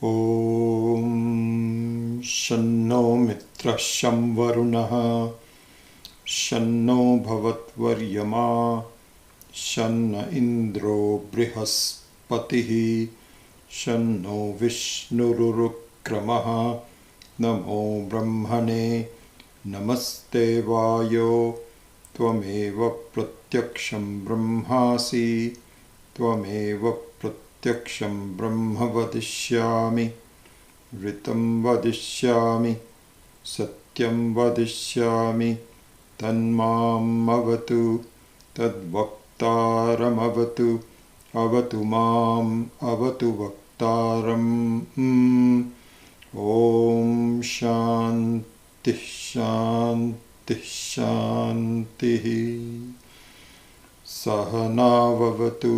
ॐ शन्नो मित्रः शं वरुणः शन्नो भवत्वर्यमा शन्न इन्द्रो बृहस्पतिः शन्नो विष्णुरुक्रमः नमो ब्रह्मणे नमस्ते वायो त्वमेव प्रत्यक्षं ब्रह्मासि त्वमेव प्रत्यक्षं ब्रह्म वदिष्यामि ऋतं वदिष्यामि सत्यं वदिष्यामि तन्मामवतु तद्वक्तारमवतु अवतु माम् अवतु वक्तारम् ॐ शान्तिः शान्तिः शान्तिः सहनाववतु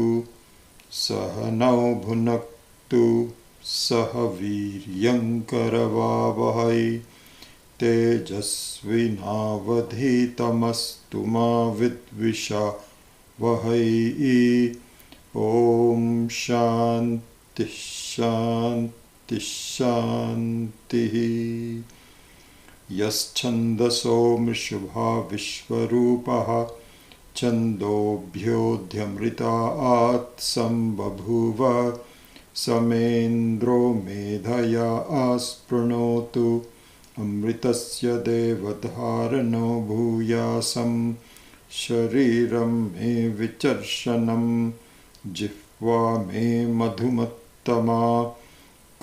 सहनौ भुनक्तु सह वीर्यङ्करवावहै तेजस्विनावधीतमस्तु मा विद्विषावहै ॐ शान्तिः शान्तिः शान्तिः यश्छन्दसो मृषभा विश्वरूपः छन्दोभ्योऽध्यमृतात् सम्बभूव समेन्द्रो मेधया आस्पृणोतु अमृतस्य देवधारणो भूयासं शरीरं मे विचर्षणं जिह्वा मे मधुमत्तमा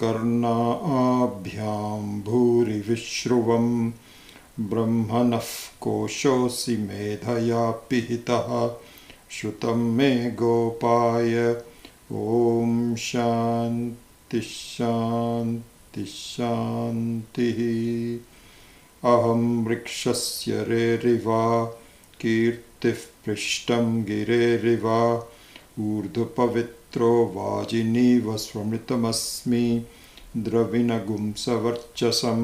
कर्णाभ्यां भूरिविश्रुवं ब्रह्मणः कोशोऽसि मेधया पिहितः श्रुतं मे गोपाय ॐ शान्तिः शान्तिः शान्तिः अहं वृक्षस्य रेरिवा कीर्तिः पृष्ठं गिरेरिव ऊर्ध्वपवित्रो वाजिनीव स्वमृतमस्मि द्रविणगुंसवर्चसं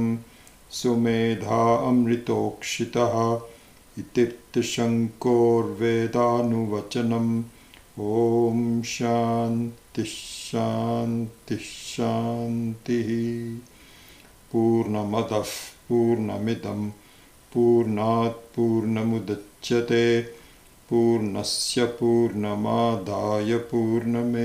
सुमेधा अमृतोक्षितः इत्युक्तशङ्कोर्वेदानुवचनम् ॐ शान्तिः शान्तिः शान्तिः पूर्णमदः पूर्णमिदं पूर्णात् पूर्णमुदच्यते पूर्णस्य पूर्णमादाय पूर्णमेवावशिष्यते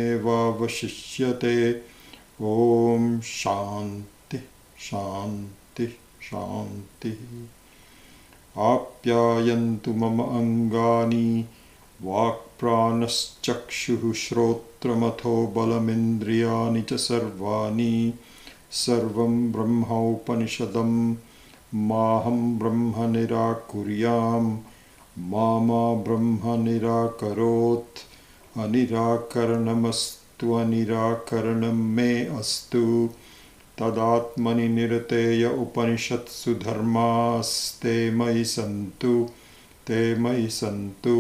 ॐ शान्तिः शान्तिः शान्तिः आप्यायन्तु मम अङ्गानि वाक्प्राणश्चक्षुः श्रोत्रमथो बलमिन्द्रियाणि च सर्वाणि सर्वं ब्रह्मोपनिषदं माहं ब्रह्म निराकुर्यां मा ब्रह्म निराकरोत् अनिराकरणमस्तु अनिराकरणं मे अस्तु तदात्मनि निरतेय उपनिषत्सु धर्मास्ते मयि सन्तु ते मयि सन्तु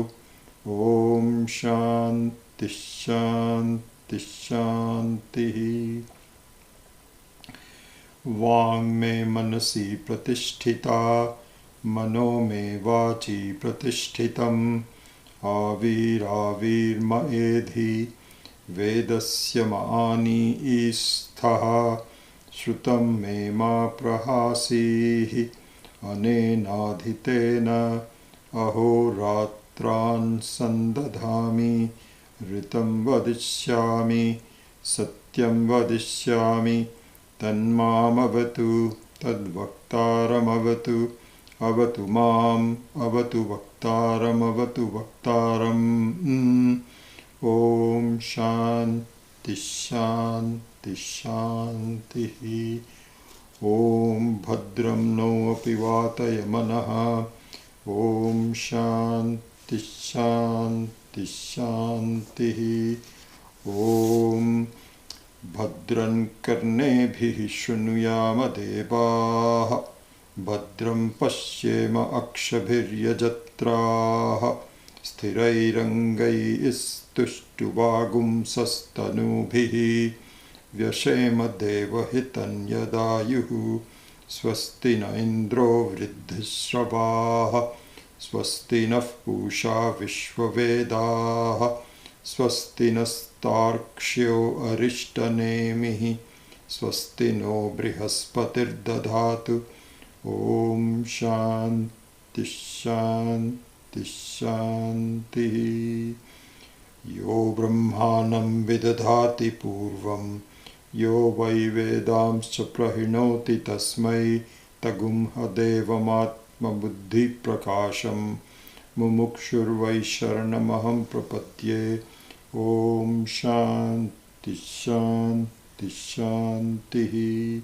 ॐ शान्तिः शान्तिः शान्तिः वाङ् मे मनसि प्रतिष्ठिता मनो मे वाचि प्रतिष्ठितम् आविराविर्म एधि वेदस्य मानि ईस्थः श्रुतं मे मा प्रहासीः अनेनाधितेन अहोरात्रान् सन्दधामि ऋतं वदिष्यामि सत्यं वदिष्यामि तन्मामवतु तद्वक्तारमवतु अवतु माम् अवतु वक्तारमवतु वक्तारम् ॐ शान्तिः शान्तिः शान्तिः ॐ भद्रं नो अपि वातयमनः ॐ शान्तिः शान्तिः शान्तिः ॐ भद्रं कर्णेभिः शृणुयाम देवाः भद्रं पश्येम अक्षभिर्यजत्राः स्थिरैरङ्गैस्तुष्टुवागुंसस्तनूभिः व्यशेम देवहितं यदायुः स्वस्ति न इन्द्रो वृद्धश्रवाः स्वस्ति नः पूषा विश्ववेदाः स्वस्ति नस्तार्क्ष्यो अरिष्टनेमिः Swasti no Brihaspatir Dadhatu. Om Shanti Shanti Shanti. Yo Brahmanam Vidadhati Purvam Yo Vai Vedamscha Prahinoti Tasmai Tagum Hadevamatma Buddhi Prakasham Mumukshur Vai Sharanamaham Prapatye. Om Shanti Shanti Shanti.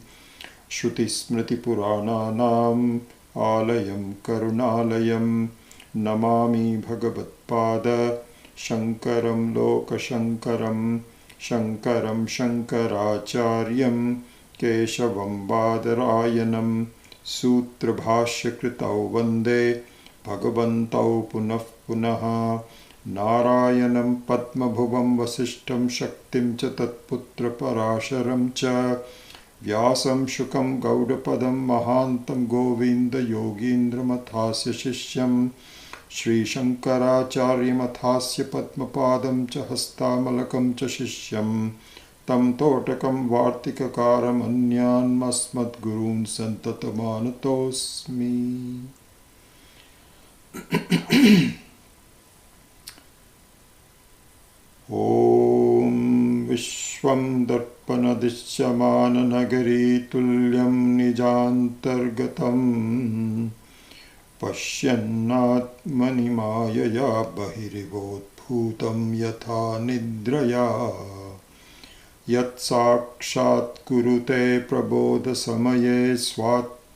Shruti Smriti Purananam Alayam Karunalayam Namami Bhagavat Pada Shankaram Lokashankaram Shankaram Shankaracharyam Keshavam Badarayanam Sutra Bhashya Kritau Vande Bhagavantau Punah Punaha Narayanam Padma Bhuvam Vasishtam Shaktim Cha Tatputra Parasharam Cha Vyasam Shukam Gaudapadam Mahantam Govinda Yogindra Mathasya Shishyam Shri Shankaracharya Mathasya Padmapadam Cha Hastamalakam Cha Shishyam Tam Totakam Vartikakaram Anyan Masmat Gurun Santatamanatosmi. Om Vishwam Darpana Dishyamana Nagari Tulyam Nijantargatam Pashyannatmani Mayaya Bahirivotbhutam Yatha Nidraya Yat Sakshat Kurute Prabodha Samaye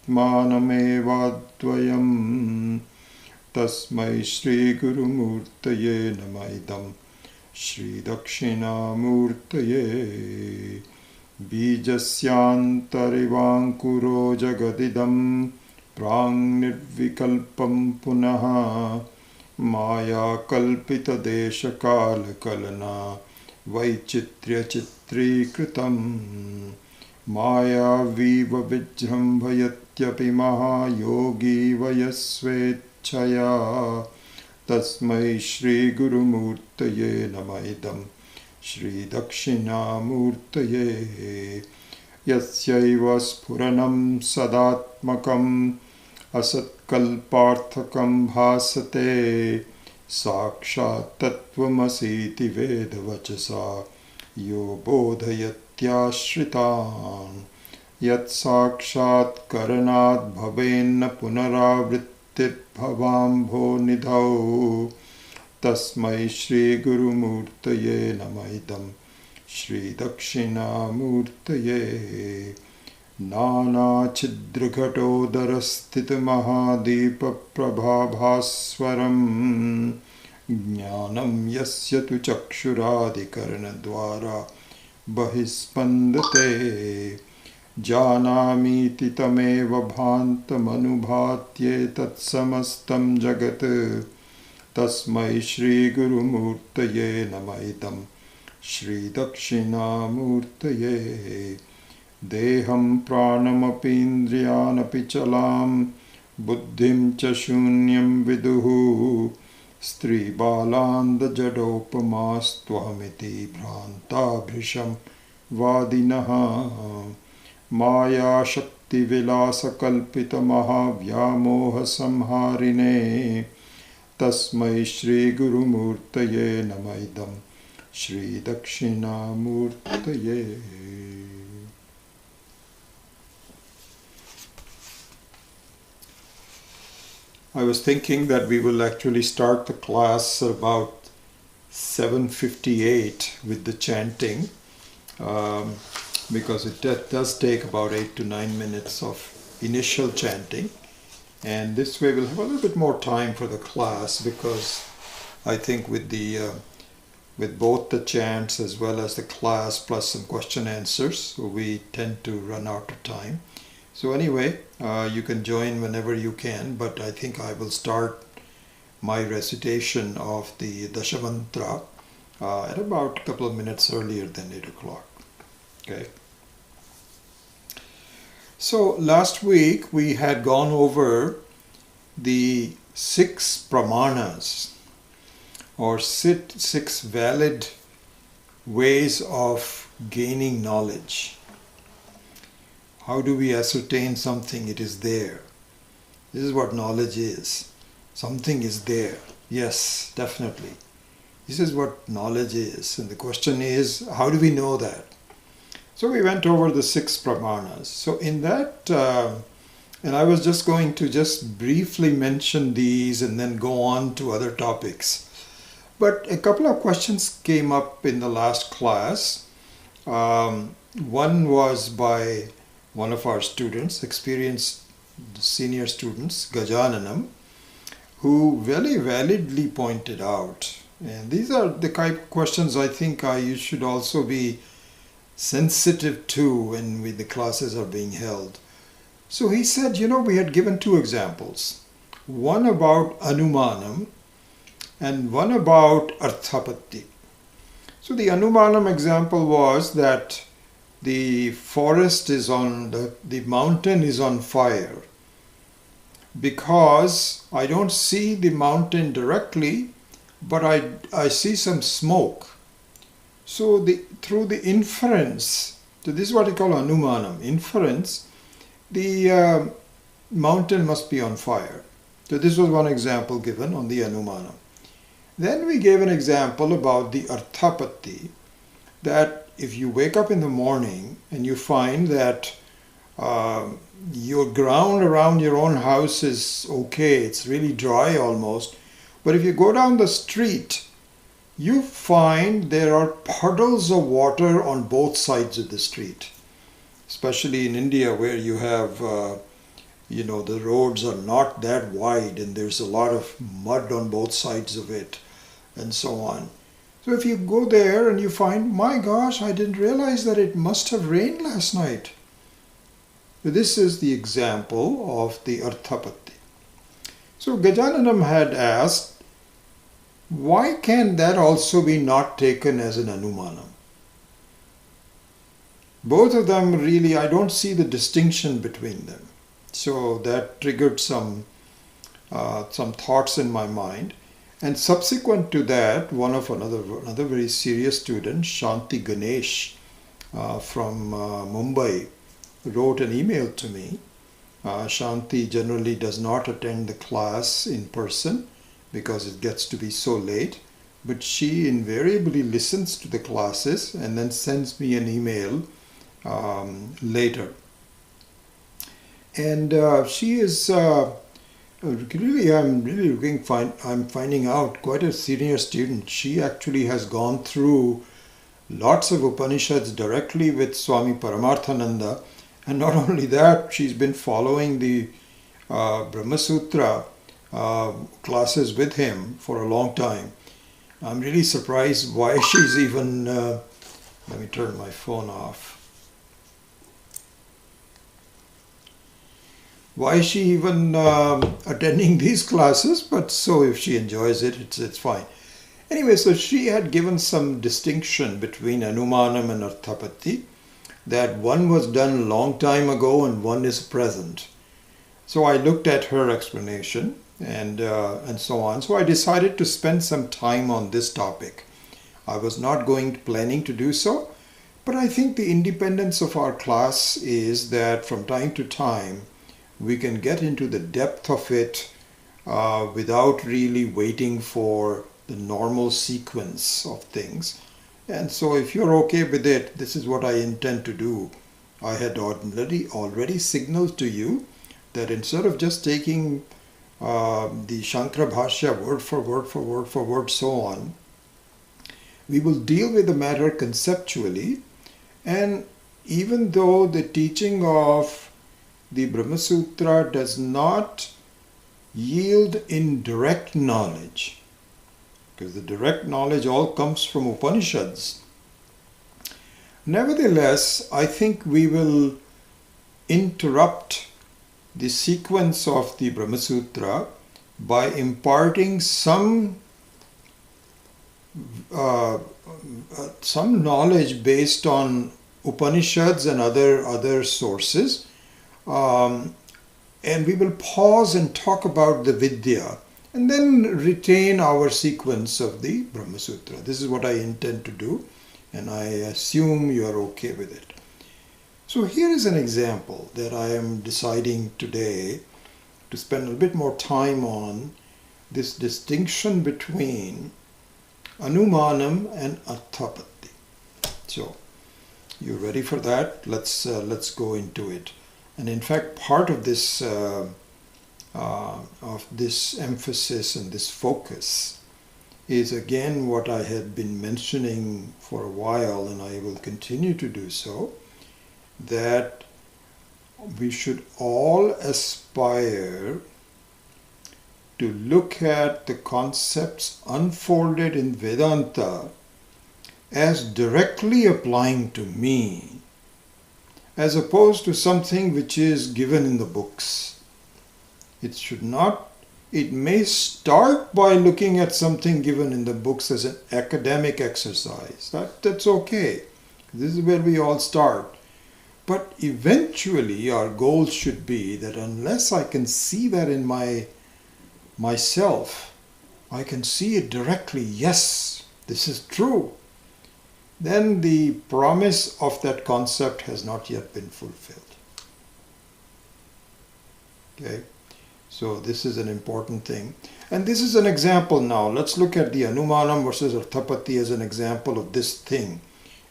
Swatmanamevadvayam Tasmai Shri Guru Murtaye Namaidam Shri Dakshinamurtaye. Bijasyantarivānkuro jagadidam prang nirvikalpam punaha maya kalpita desha kala kalana vaichitrya chitri kritam maya viva vijrambhayatyapi maha yogi vayasvechaya. Tasmai Shri Guru Murtaye Namaidam Shri Dakshinamurtaye. Yasyaiva Spuranam Sadatmakam Asatkalparthakam Bhasate Sakshat Tattvamasiti Vedavachasa Yo Bodhayatyashritan Yat Sakshat Karanat Bhavenna Punaravritti Bhavambho Nidhau. Tasmai Shri Guru Murtaye Namaidam Shri Dakshinamurtaye. Nana Chidraghatodara Mahadipa Prabhabhaswaram Jnanam Yasya Tu Chakshuradikarna Dwara Bahispandate. Janamiti tameva bhantamanubhatye tatsamastam jagat. Tasmai Shri Guru Murtaye Namaidam Shri Dakshinamurtaye. Deham pranamapindriyanapi chalam buddhim cha shunyam viduhu stri balanda jadopamastwamiti bhrantabhrisham vadinaha. Maya Shakti Vilasa Kalpita Mahavyamoha Samharine. Tasmai Shri Guru Murtaye Namaidam Shri Dakshinamurtaye. I was thinking that we will actually start the class at about 7:58 with the chanting. Because it does take about 8 to 9 minutes of initial chanting, and this way we'll have a little bit more time for the class, because I think with both the chants as well as the class plus some question answers, we tend to run out of time. So anyway, you can join whenever you can, but I think I will start my recitation of the Dashamantra at about a couple of minutes earlier than 8 o'clock. Okay. So last week we had gone over the 6 pramanas, or 6 valid ways of gaining knowledge. How do we ascertain something? It is there. This is what knowledge is. Something is there. Yes, definitely. This is what knowledge is. And the question is, how do we know that? So we went over the 6 pramanas. So in that, and I was just going to just briefly mention these and then go on to other topics. But a couple of questions came up in the last class. One was by one of our students, experienced senior students, Gajananam, who very validly pointed out, and these are the kind of questions I think you should also be sensitive to when the classes are being held. So he said, we had given 2 examples, one about Anumanam and one about Arthapatti. So the Anumanam example was that the forest is on, the mountain is on fire because I don't see the mountain directly, but I see some smoke. So through the inference, so this is what I call Anumanam, inference, the mountain must be on fire. So this was one example given on the Anumanam. Then we gave an example about the Arthapatti, that if you wake up in the morning and you find that your ground around your own house is okay, it's really dry almost, but if you go down the street, you find there are puddles of water on both sides of the street, especially in India where you have, the roads are not that wide and there's a lot of mud on both sides of it and so on. So if you go there and you find, my gosh, I didn't realize that it must have rained last night. This is the example of the Arthapatti. So Gajananam had asked, why can that also be not taken as an Anumanam? Both of them really, I don't see the distinction between them. So that triggered some thoughts in my mind. And subsequent to that, another very serious student, Shanti Ganesh from Mumbai, wrote an email to me. Shanti generally does not attend the class in person because it gets to be so late, but she invariably listens to the classes and then sends me an email later. And she is I'm finding out quite a senior student. She actually has gone through lots of Upanishads directly with Swami Paramarthananda, and not only that, she's been following the Brahma Sutra classes with him for a long time. I'm really surprised why she's even, let me turn my phone off. Why is she even attending these classes? But so if she enjoys it, it's fine. Anyway, so she had given some distinction between Anumanam and Arthapatti, that one was done a long time ago and one is present. So I looked at her explanation and so on. So I decided to spend some time on this topic. I was not planning to do so, but I think the independence of our class is that from time to time we can get into the depth of it without really waiting for the normal sequence of things. And so if you're okay with it, this is what I intend to do. I had already signaled to you that instead of just taking the Shankara Bhashya word for word, so on, we will deal with the matter conceptually. And even though the teaching of the Brahma Sutra does not yield in direct knowledge, because the direct knowledge all comes from Upanishads. Nevertheless, I think we will interrupt the sequence of the Brahma Sutra by imparting some knowledge based on Upanishads and other sources. And we will pause and talk about the Vidya and then retain our sequence of the Brahma Sutra. This is what I intend to do, and I assume you are okay with it. So here is an example that I am deciding today to spend a bit more time on, this distinction between Anumanam and Arthapatti. So, you ready for that? Let's go into it. And in fact, part of this emphasis and this focus is again what I had been mentioning for a while, and I will continue to do so, that we should all aspire to look at the concepts unfolded in Vedanta as directly applying to me, as opposed to something which is given in the books. It may start by looking at something given in the books as an academic exercise. That's okay. This is where we all start. But eventually our goal should be that unless I can see that in myself, I can see it directly, yes, this is true, then the promise of that concept has not yet been fulfilled. Okay, so this is an important thing. And this is an example now. Let's look at the Anumanam versus Arthapatti as an example of this thing,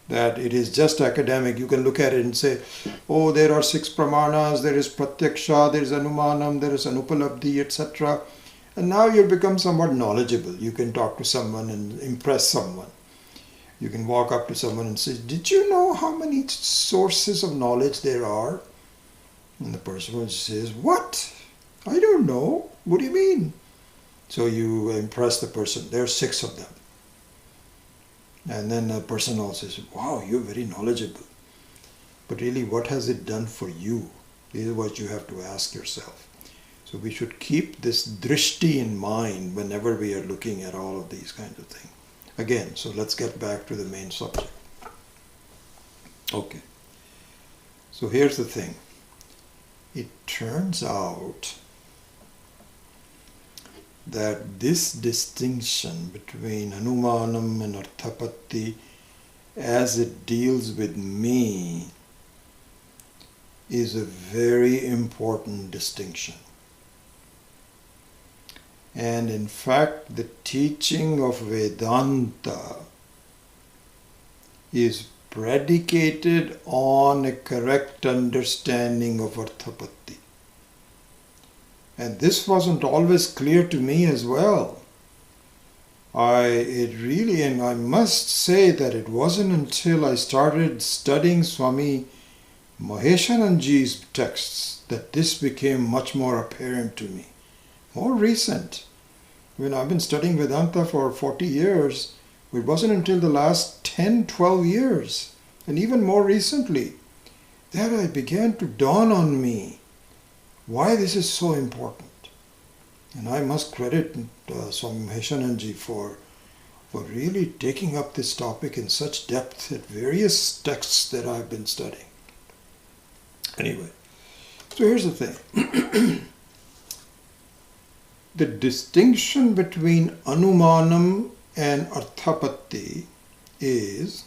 that it is just academic. You can look at it and say, oh, there are 6 pramanas, there is pratyaksha, there is Anumanam, there is Anupalabdhi, etc. And now you become somewhat knowledgeable. You can talk to someone and impress someone. You can walk up to someone and say, did you know how many sources of knowledge there are? And the person says, what? I don't know. What do you mean? So you impress the person. There are 6 of them. And then the person also says, wow, you're very knowledgeable. But really, what has it done for you? This is what you have to ask yourself. So we should keep this drishti in mind whenever we are looking at all of these kinds of things. Again, so let's get back to the main subject. Okay. So here's the thing. It turns out that this distinction between Anumanam and Arthapatti, as it deals with me, is a very important distinction. And in fact, the teaching of Vedanta is predicated on a correct understanding of Arthapatti. And this wasn't always clear to me as well. And I must say that it wasn't until I started studying Swami Maheshananji's texts that this became much more apparent to me. More recent. When I've been studying Vedanta for 40 years, it wasn't until the last 10, 12 years, and even more recently, that it began to dawn on me why this is so important. And I must credit Swami Maheshananji for really taking up this topic in such depth at various texts that I've been studying. Anyway, so here's the thing. The distinction between Anumanam and Arthapatti is,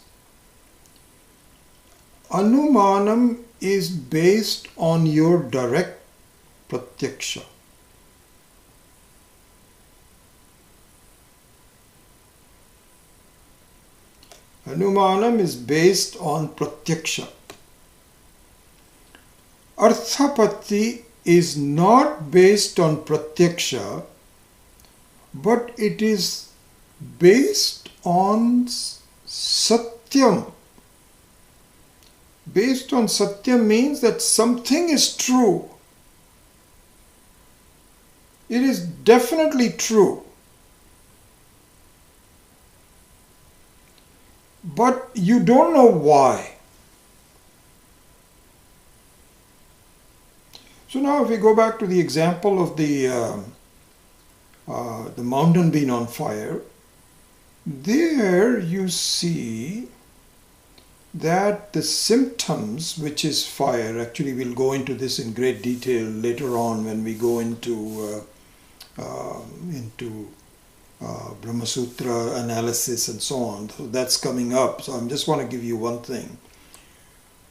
Anumanam is based on your direct pratyaksha. Anumanam is based on pratyaksha. Arthapatti is not based on pratyaksha, but it is based on satyam. Based on satyam means that something is true. It is definitely true. But you don't know why. So now if we go back to the example of the mountain being on fire, there you see that the symptoms, which is fire, actually we'll go into this in great detail later on when we go into Brahma Sutra analysis and so on. So that's coming up. So I just want to give you one thing.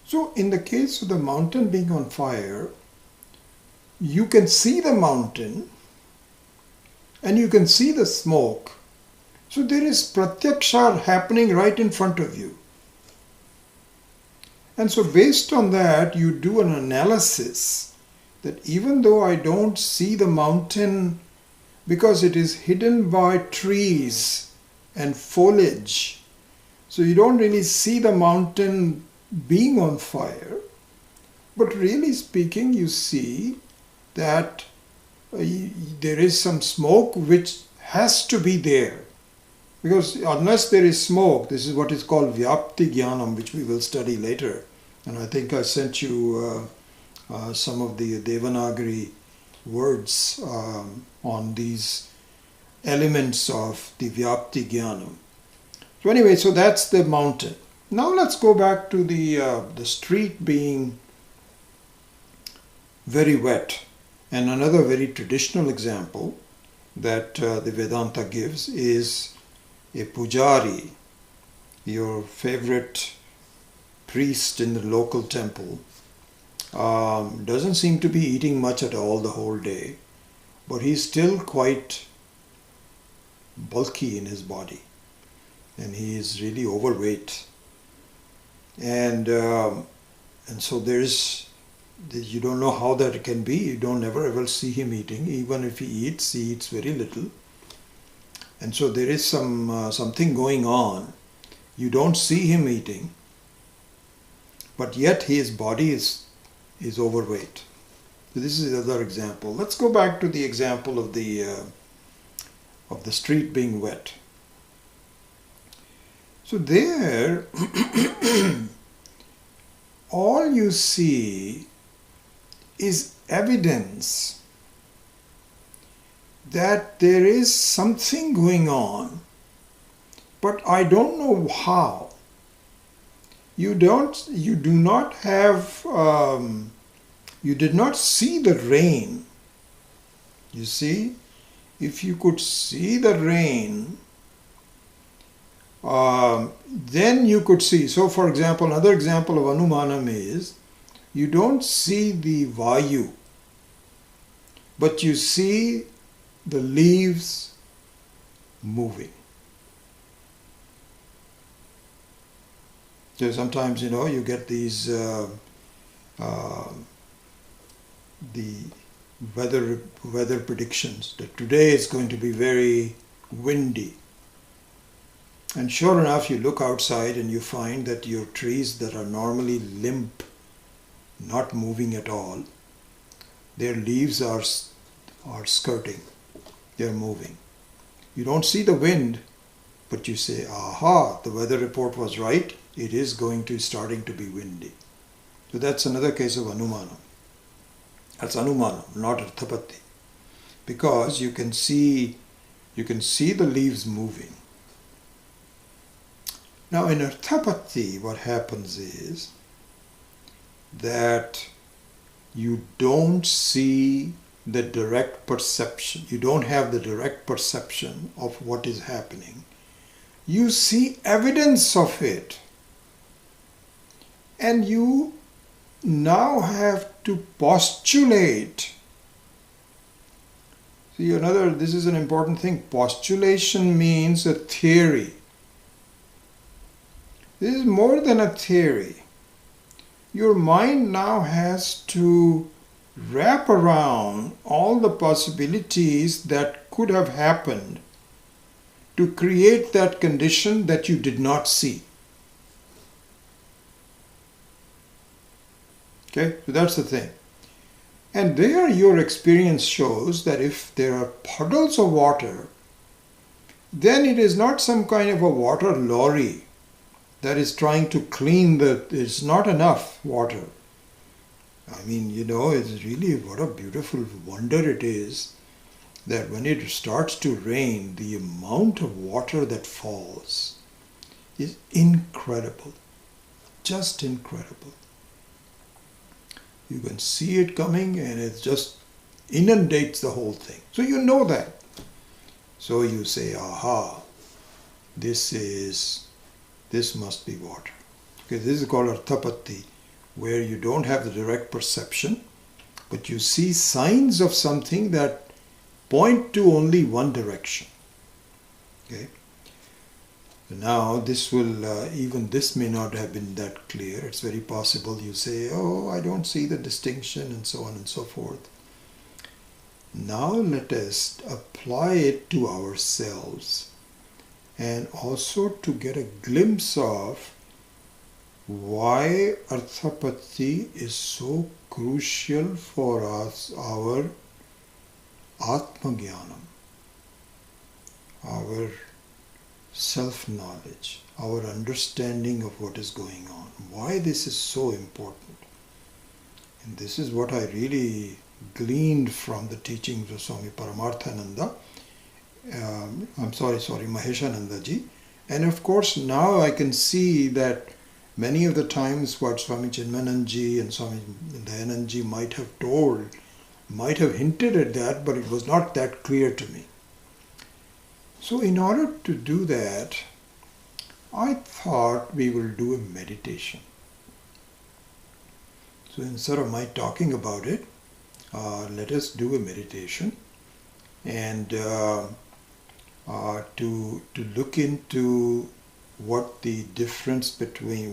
So in the case of the mountain being on fire, you can see the mountain and you can see the smoke. So there is pratyaksha happening right in front of you. And so based on that, you do an analysis that even though I don't see the mountain because it is hidden by trees and foliage, so you don't really see the mountain being on fire, but really speaking, you see that there is some smoke which has to be there. Because unless there is smoke, this is what is called Vyapti Jnanam, which we will study later. And I think I sent you some of the Devanagari words on these elements of the Vyapti Jnanam. So anyway, so that's the mountain. Now let's go back to the street being very wet. And another very traditional example that the Vedanta gives is a pujari, your favorite priest in the local temple, doesn't seem to be eating much at all the whole day, but he's still quite bulky in his body and he is really overweight. And so you don't know how that can be. You don't never ever see him eating. Even if he eats very little. And so there is something going on. You don't see him eating, but yet his body is overweight. So this is another example. Let's go back to the example of the street being wet. So there, all you see is evidence that there is something going on, but I don't know how. You did not see the rain. You see, if you could see the rain, then you could see. So for example, another example of Anumanam is, you don't see the Vayu, but you see the leaves moving. So sometimes, you get these the weather predictions that today is going to be very windy. And sure enough, you look outside and you find that your trees that are normally limp, not moving at all, their leaves are skirting, they're moving. You don't see the wind, but you say, aha, the weather report was right, it is starting to be windy. So that's another case of Anumanam. That's Anumanam, not Arthapatti. Because you can see the leaves moving. Now in Arthapatti, what happens is that you don't see the direct perception. You don't have the direct perception of what is happening. You see evidence of it. And you now have to postulate. See, this is an important thing. Postulation means a theory. This is more than a theory. Your mind now has to wrap around all the possibilities that could have happened to create that condition that you did not see. Okay, so that's the thing. And there your experience shows that if there are puddles of water, then it is not some kind of a water lorry that is trying to clean it's not enough water. I mean, it's really what a beautiful wonder it is that when it starts to rain, the amount of water that falls is incredible. Just incredible. You can see it coming and it just inundates the whole thing. So you know that. So you say, aha, this must be water. Okay, this is called Arthapatti. where you don't have the direct perception, but you see signs of something that point to only one direction. Okay. Now this will, even this may not have been that clear. It's very possible you say, oh, I don't see the distinction, and so on and so forth. Now let us apply it to ourselves, and also to get a glimpse of why Arthapatti is so crucial for us, our Atma-jnanam, our self-knowledge, our understanding of what is going on, why this is so important. And this is what I really gleaned from the teachings of Swami Paramarthananda, Maheshananda ji. And of course now I can see that many of the times what Swami Chinmayanand ji and Swami Dayanand ji might have told, might have hinted at that, but it was not that clear to me. So in order to do that, I thought we will do a meditation. So instead of my talking about it, let us do a meditation, and to look into what the difference between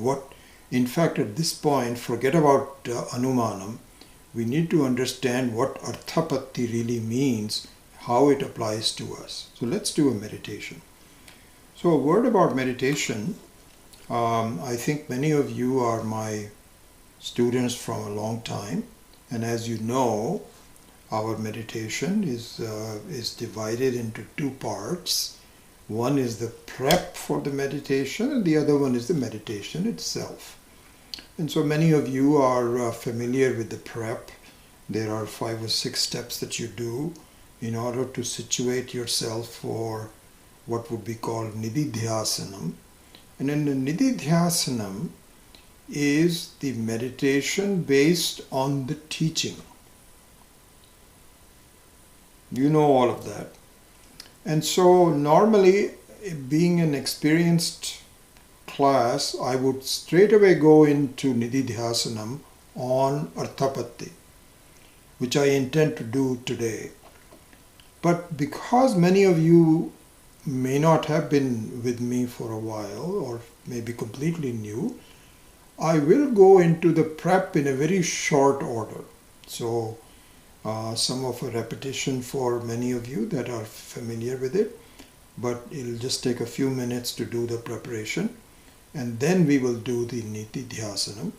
in fact at this point, forget about Anumanam, we need to understand what Arthapatti really means, how it applies to us. So let's do a meditation. So a word about meditation. I think many of you are my students from a long time, and as you know, our meditation is divided into two parts. One is the prep for the meditation, and the other one is the meditation itself. And so many of you are familiar with the prep. There are 5 or 6 steps that you do in order to situate yourself for what would be called Nididhyasanam. And in the Nididhyasanam is the meditation based on the teaching. You know all of that. And so normally, being an experienced class, I would straight away go into Nididhyasanam on Arthapatti, which I intend to do today. But because many of you may not have been with me for a while, or maybe completely new, I will go into the prep in a very short order. So some of a repetition for many of you that are familiar with it, but it'll just take a few minutes to do the preparation, and then we will do the Nididhyasanam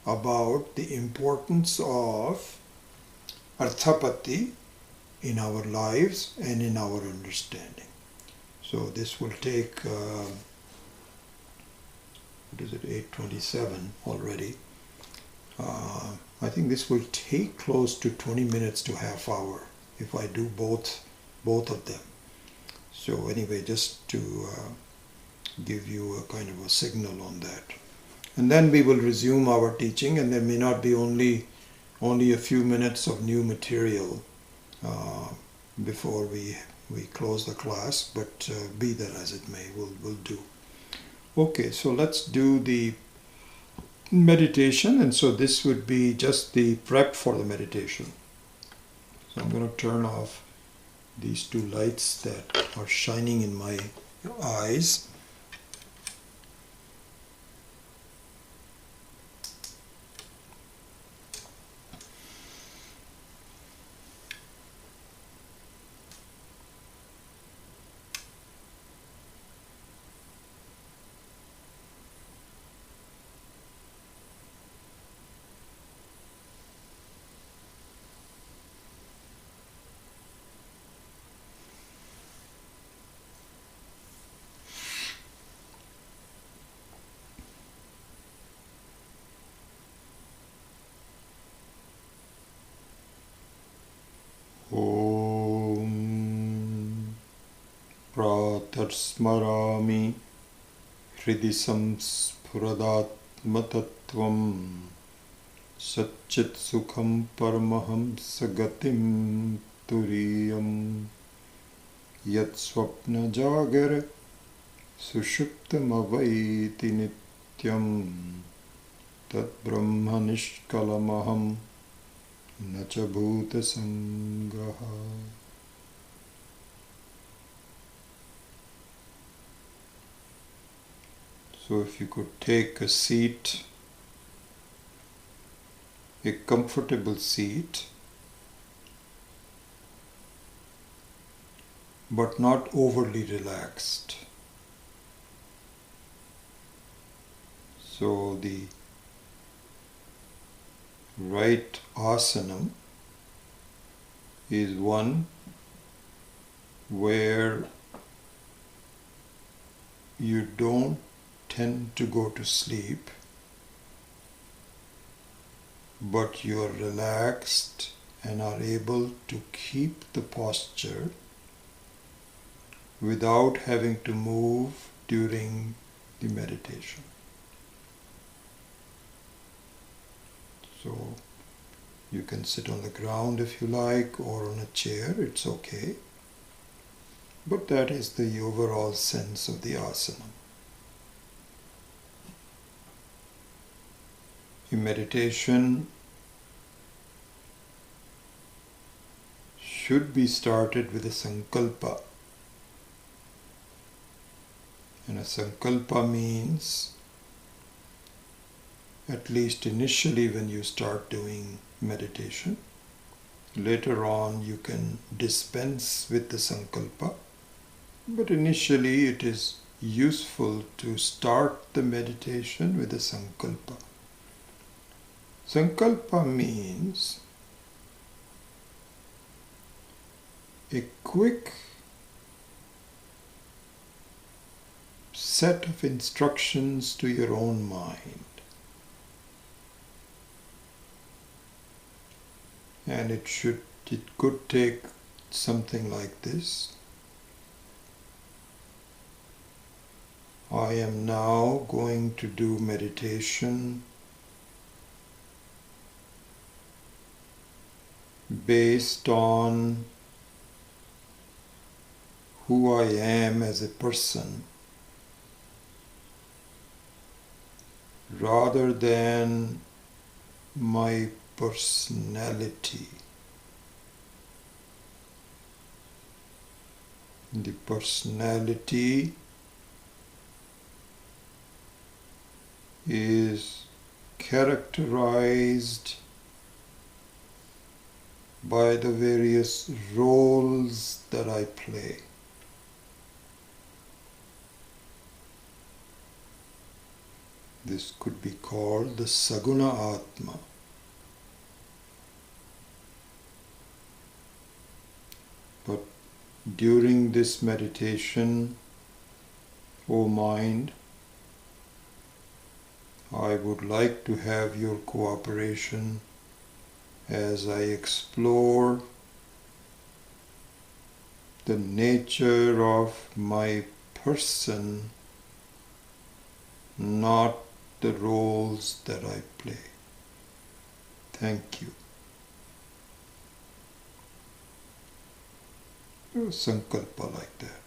about the importance of Arthapatti in our lives and in our understanding. So this will take, 8:27 already. I think this will take close to 20 minutes to half hour if I do both of them. So anyway, just to give you a kind of a signal on that. And then we will resume our teaching, and there may not be only a few minutes of new material before we close the class, but be that as it may, we'll do. Okay, so let's do the meditation, and so this would be just the prep for the meditation. So I'm going to turn off these 2 lights that are shining in my eyes. Om Pratarasmarami Hridi Samspuradatmatattvam Satchit Sukham Paramaham Sagatim Turiyam Yat Swapna Jagara Sushuptam Avaiti Nityam Tat Brahma Nishkalamaham Nacha Bhuta Sangaha. So if you could take a seat, a comfortable seat, but not overly relaxed. So the right asana is one where you don't tend to go to sleep, but you are relaxed and are able to keep the posture without having to move during the meditation. So you can sit on the ground if you like, or on a chair, it's okay. But that is the overall sense of the asana. The meditation should be started with a sankalpa. And a sankalpa means, at least initially when you start doing meditation, later on you can dispense with the sankalpa, but initially it is useful to start the meditation with a sankalpa. Sankalpa means a quick set of instructions to your own mind. And it could take something like this. I am now going to do meditation based on who I am as a person, rather than my personality. The personality is characterized by the various roles that I play. This could be called the Saguna Atma. But during this meditation, O mind, I would like to have your cooperation as I explore the nature of my person, not the roles that I play. Thank you. Do a sankalpa like that.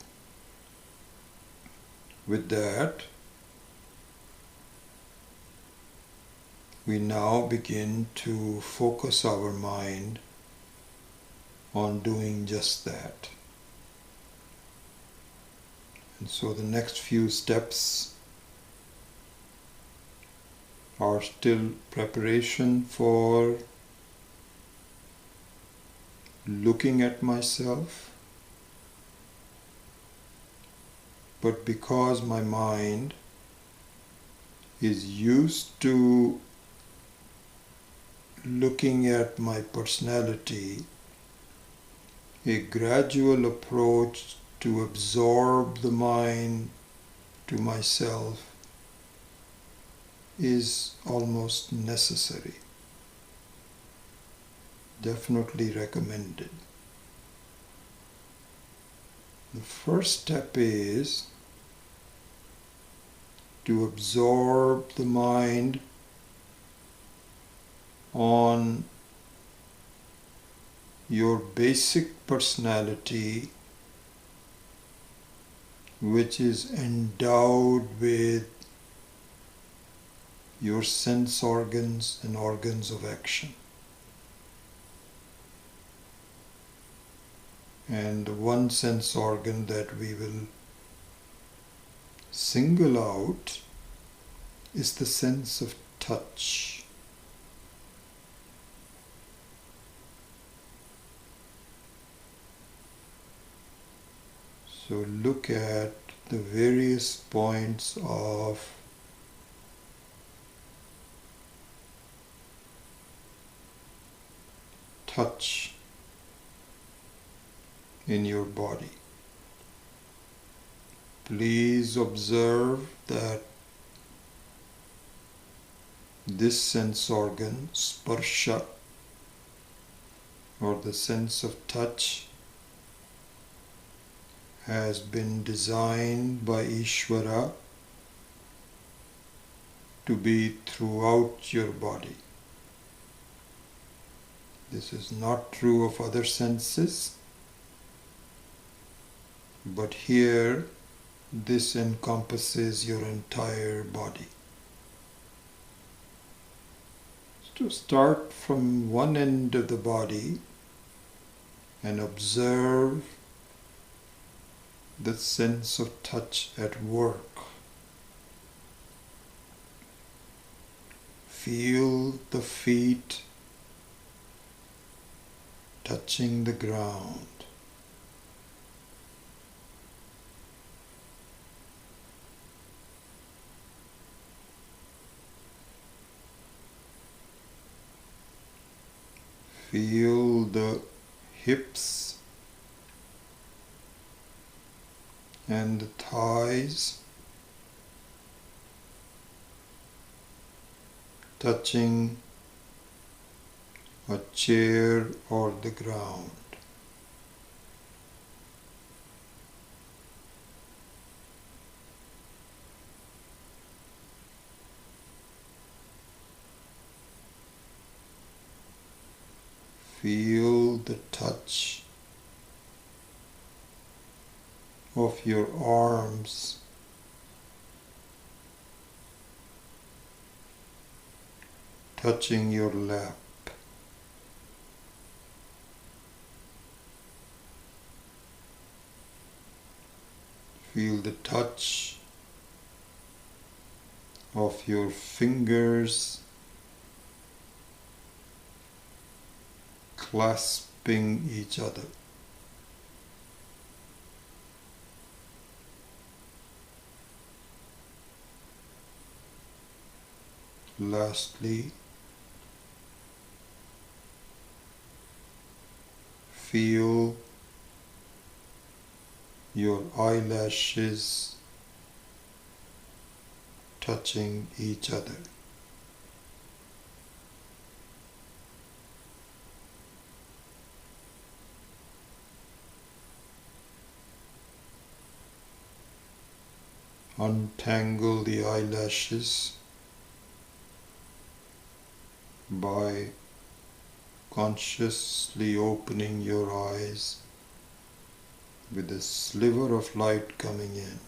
With that, we now begin to focus our mind on doing just that. And so the next few steps are still preparation for looking at myself, but because my mind is used to looking at my personality, a gradual approach to absorb the mind to myself is almost necessary. Definitely recommended. The first step is to absorb the mind on your basic personality, which is endowed with your sense organs and organs of action. And one sense organ that we will single out is the sense of touch. So look at the various points of touch in your body. Please observe that this sense organ, sparsha, or the sense of touch, has been designed by Ishvara to be throughout your body. This is not true of other senses, but here this encompasses your entire body. To start from one end of the body and observe the sense of touch at work. Feel the feet touching the ground. Feel the hips and the thighs touching a chair or the ground. Feel the touch of your arms touching your lap. Feel the touch of your fingers clasping each other. Lastly, feel your eyelashes touching each other. Untangle the eyelashes by consciously opening your eyes with a sliver of light coming in.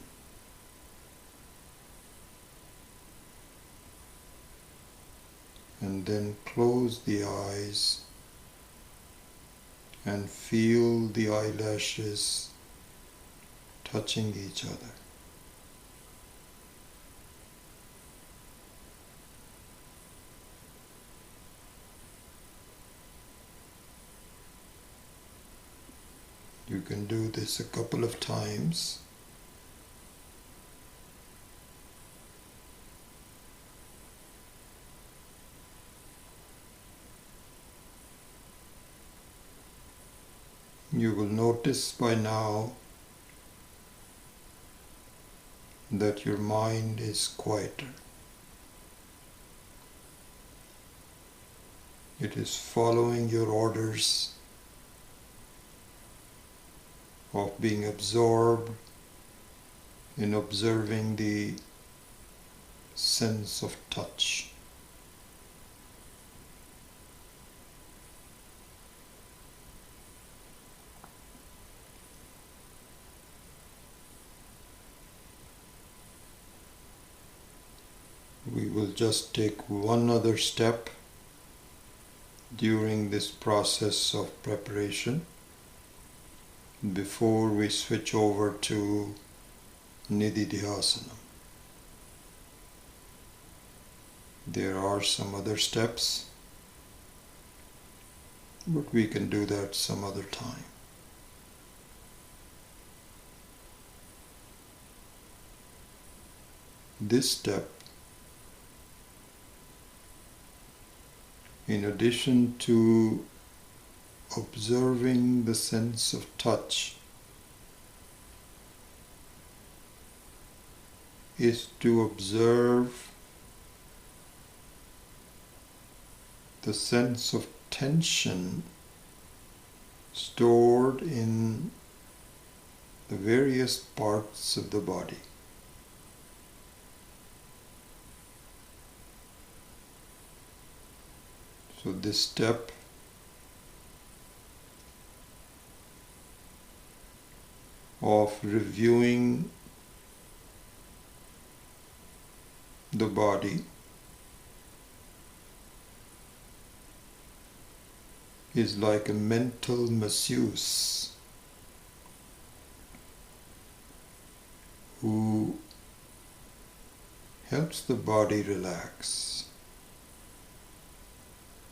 And then close the eyes and feel the eyelashes touching each other. You can do this a couple of times. You will notice by now that your mind is quieter. It is following your orders of being absorbed in observing the sense of touch. We will will just take one other step during this process of preparation before we switch over to Nididhyasana. There are some other steps, but we can do that some other time. This step, in addition to observing the sense of touch, is to observe the sense of tension stored in the various parts of the body. So this step of reviewing the body is like a mental masseuse who helps the body relax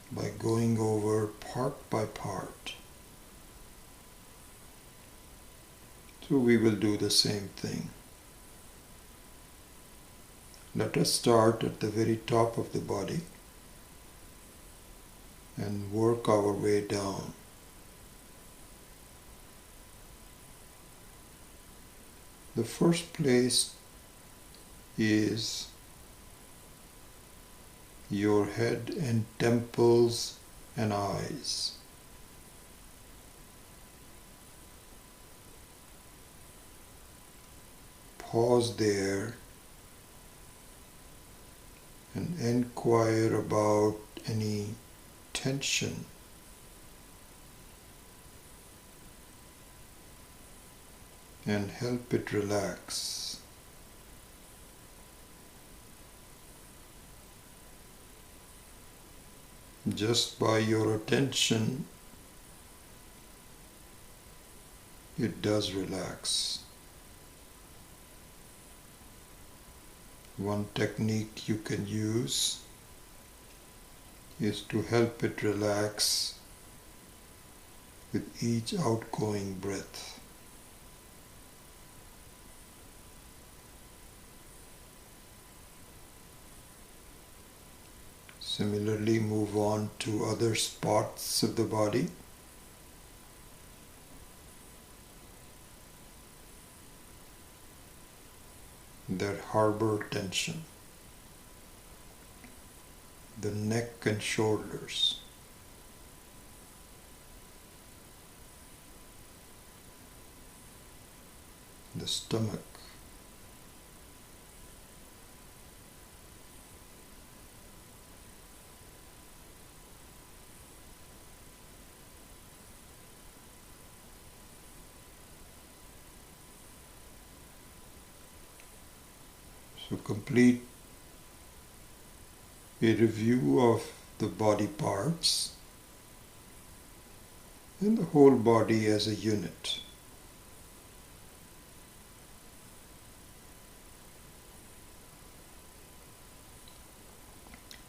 by going over part by part. So we will do the same thing. Let us start at the very top of the body and work our way down. The first place is your head and temples and eyes. Pause there and inquire about any tension and help it relax. Just by your attention, it does relax. One technique you can use is to help it relax with each outgoing breath. Similarly, move on to other spots of the body. That harbor tension. The neck and shoulders. The stomach. So complete a review of the body parts and the whole body as a unit.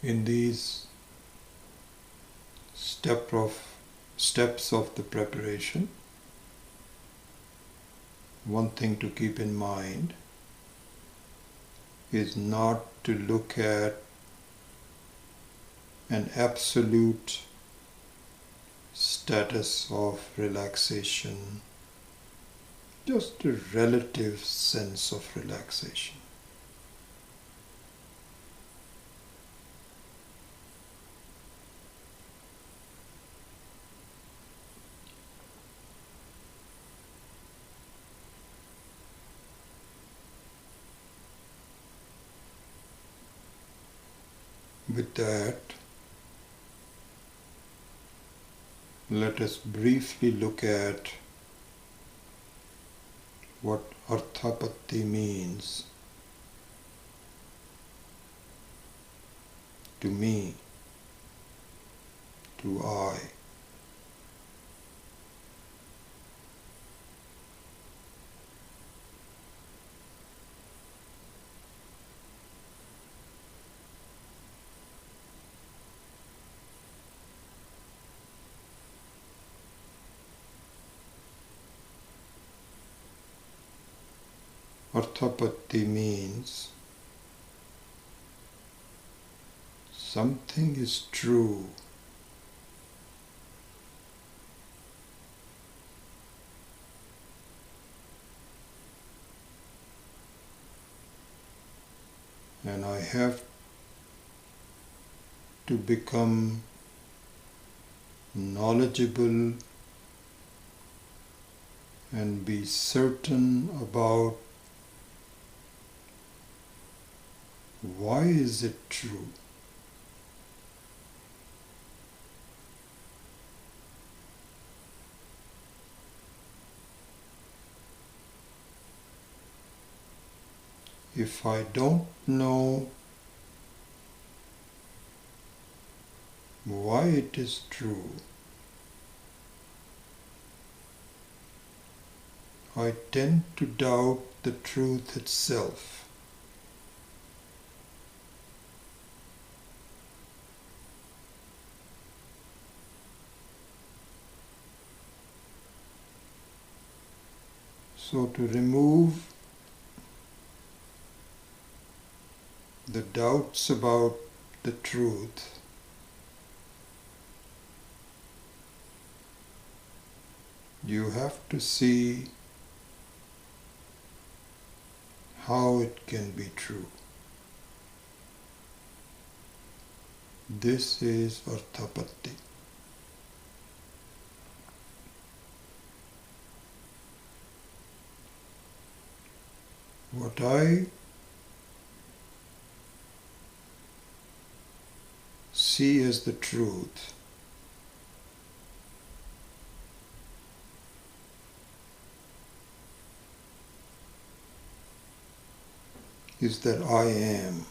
In these steps of the preparation, one thing to keep in mind is not to look at an absolute status of relaxation, just a relative sense of relaxation. With that, let us briefly look at what Arthapatti means. to me, to I. Arthapatti means something is true. And I have to become knowledgeable and be certain about why is it true. If I don't know why it is true, I tend to doubt the truth itself. So to remove the doubts about the truth, you have to see how it can be true. This is Arthapatti. What I see as the truth is that I am.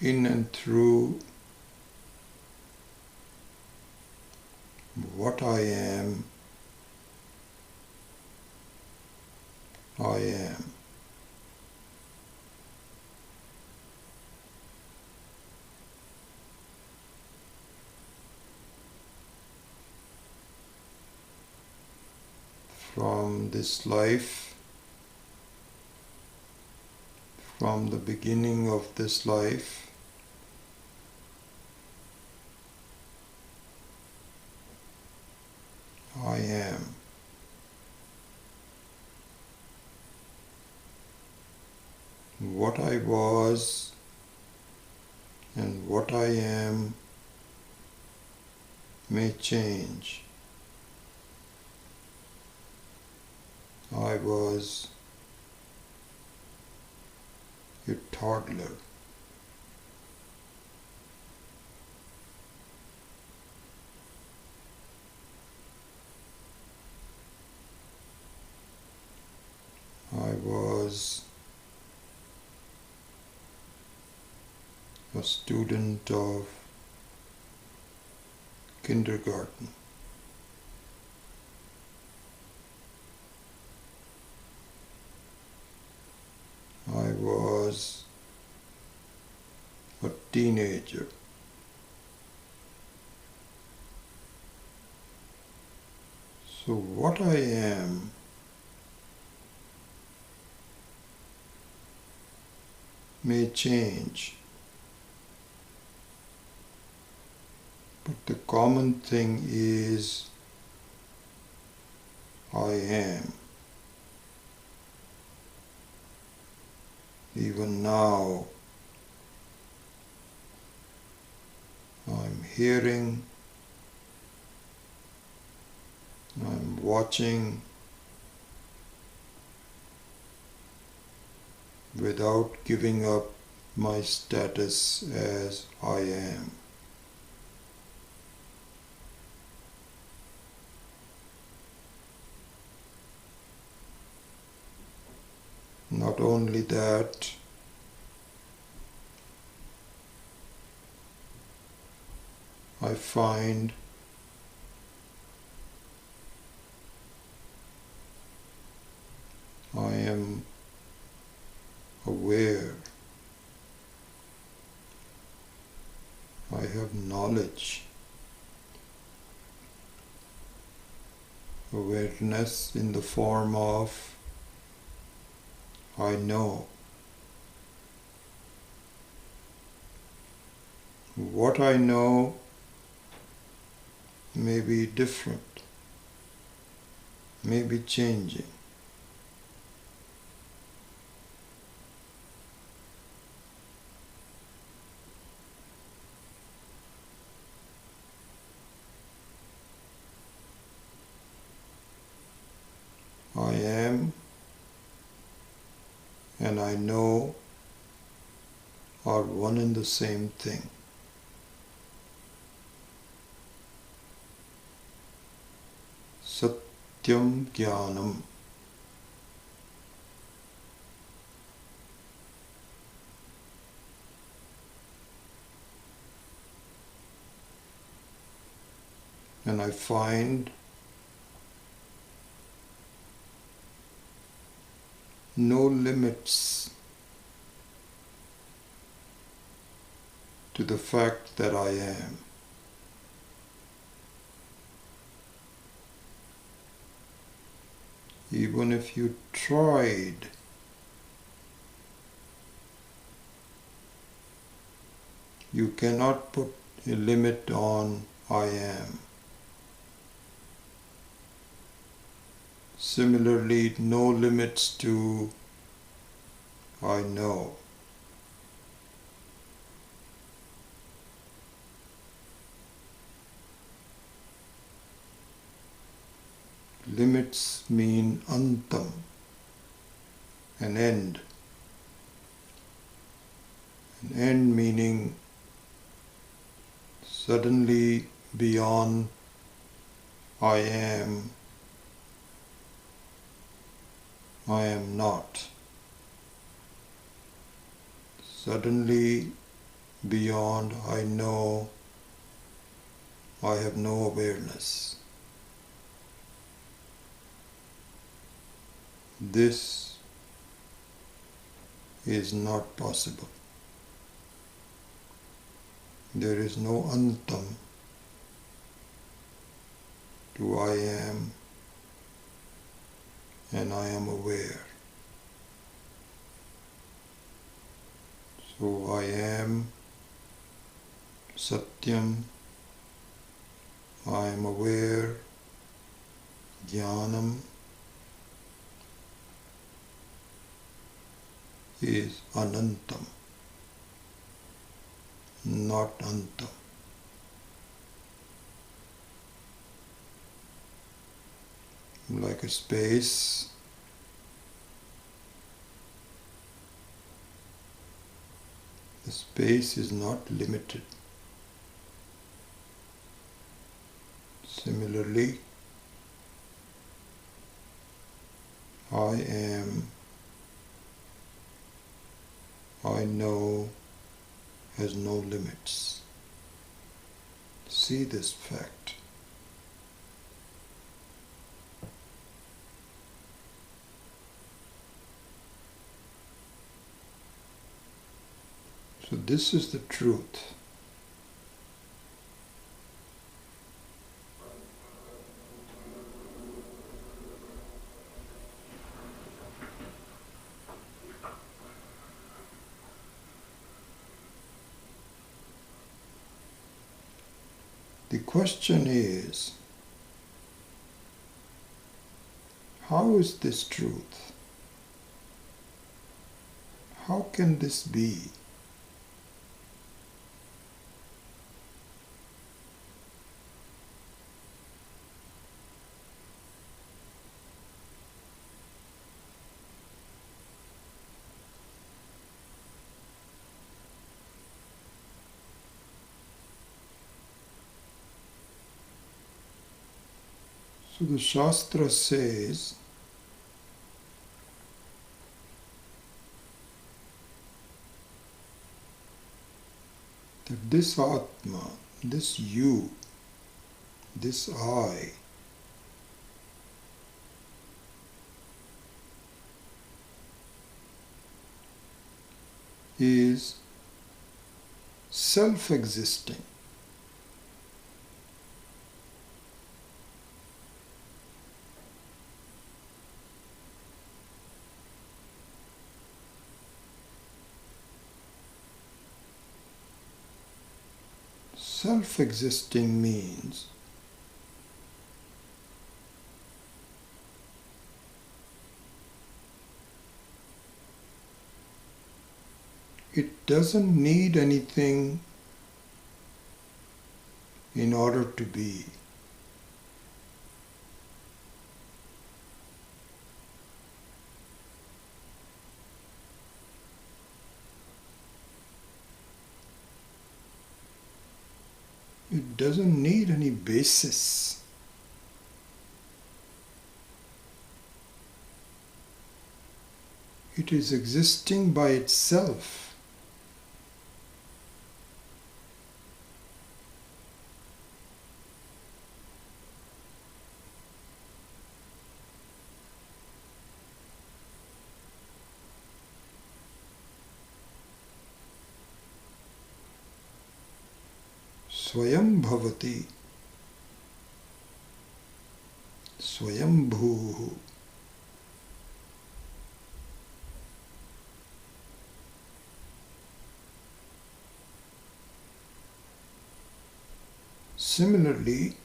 In and through what I am, I am. From this life, from the beginning of this life, I am. What I was and what I am may change. I was a toddler. I was a student of kindergarten. I was a teenager. So what I am may change, but the common thing is I am. Even now, I'm hearing, I'm watching, without giving up my status as I am. Not only that, I find I am aware, I have knowledge, awareness in the form of I know. What I know may be different, may be changing. I am and I know are one and the same thing. Satyam Jnanam. And I find no limits to the fact that I am. Even if you tried, you cannot put a limit on I am. Similarly, no limits to I know. Limits mean antam, an end. An end meaning suddenly beyond I am not. Suddenly beyond I know, I have no awareness. This is not possible. There is no antam to I am and I am aware. So I am Satyam, I am aware, Jnanam is Anantam, not Antam. Like a space, the space is not limited. Similarly, I am, I know has no limits. See this fact. So this is the truth. The question is, how is this truth? How can this be? So the Shastra says that this Atma, this you, this I, is self-existing. Self-existing means it doesn't need anything in order to be. It doesn't need any basis. It is existing by itself. Swayam bhavati, swayam bhuhu. Similarly,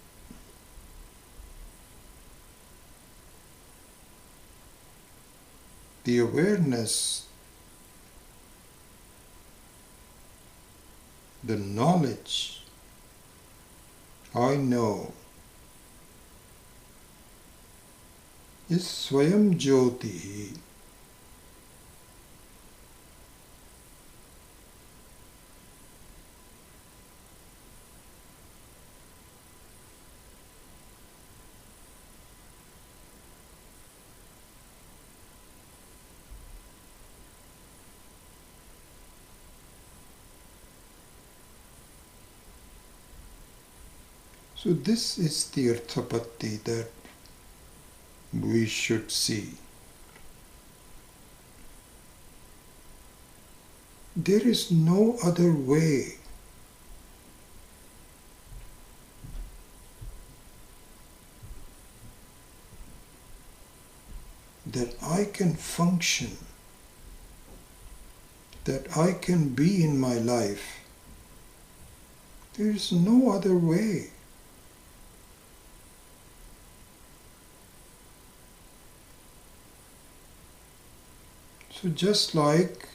the awareness, the knowledge, I know, is Swayam Jyoti. So this is the Arthapatti that we should see. There is no other way that I can function, that I can be in my life. There is no other way. So just like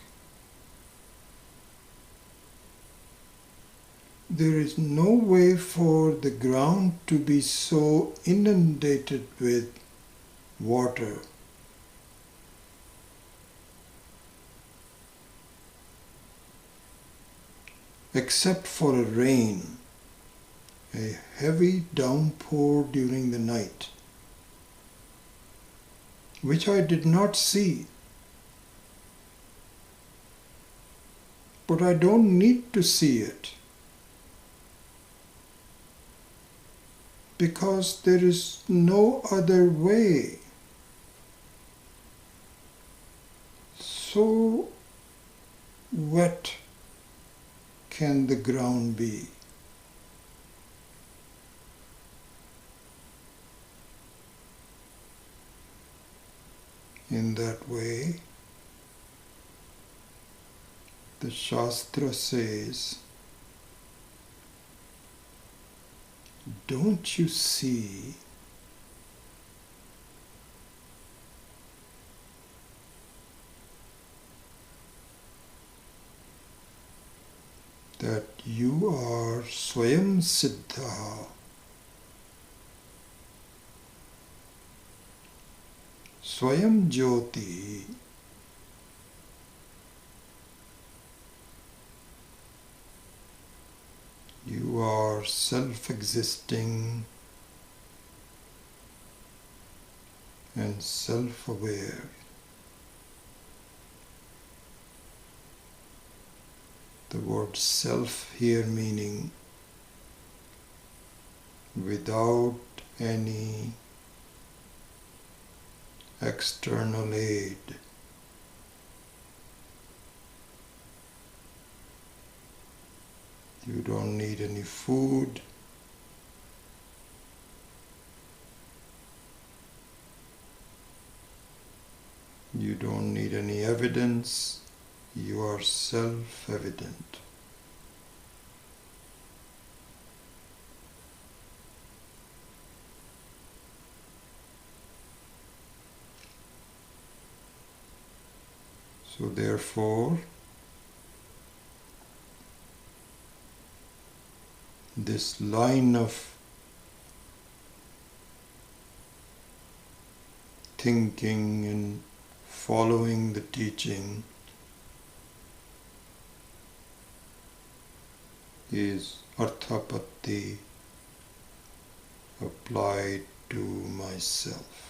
there is no way for the ground to be so inundated with water except for a rain, a heavy downpour during the night, which I did not see. But I don't need to see it, because there is no other way. So wet can the ground be? In that way, the Shastra says, don't you see that you are Swayam Siddha, Swayam Jyoti, you are self-existing, and self-aware. The word self here meaning without any external aid. You don't need any food. You don't need any evidence. You are self-evident. So therefore, this line of thinking and following the teaching is arthapatti applied to myself.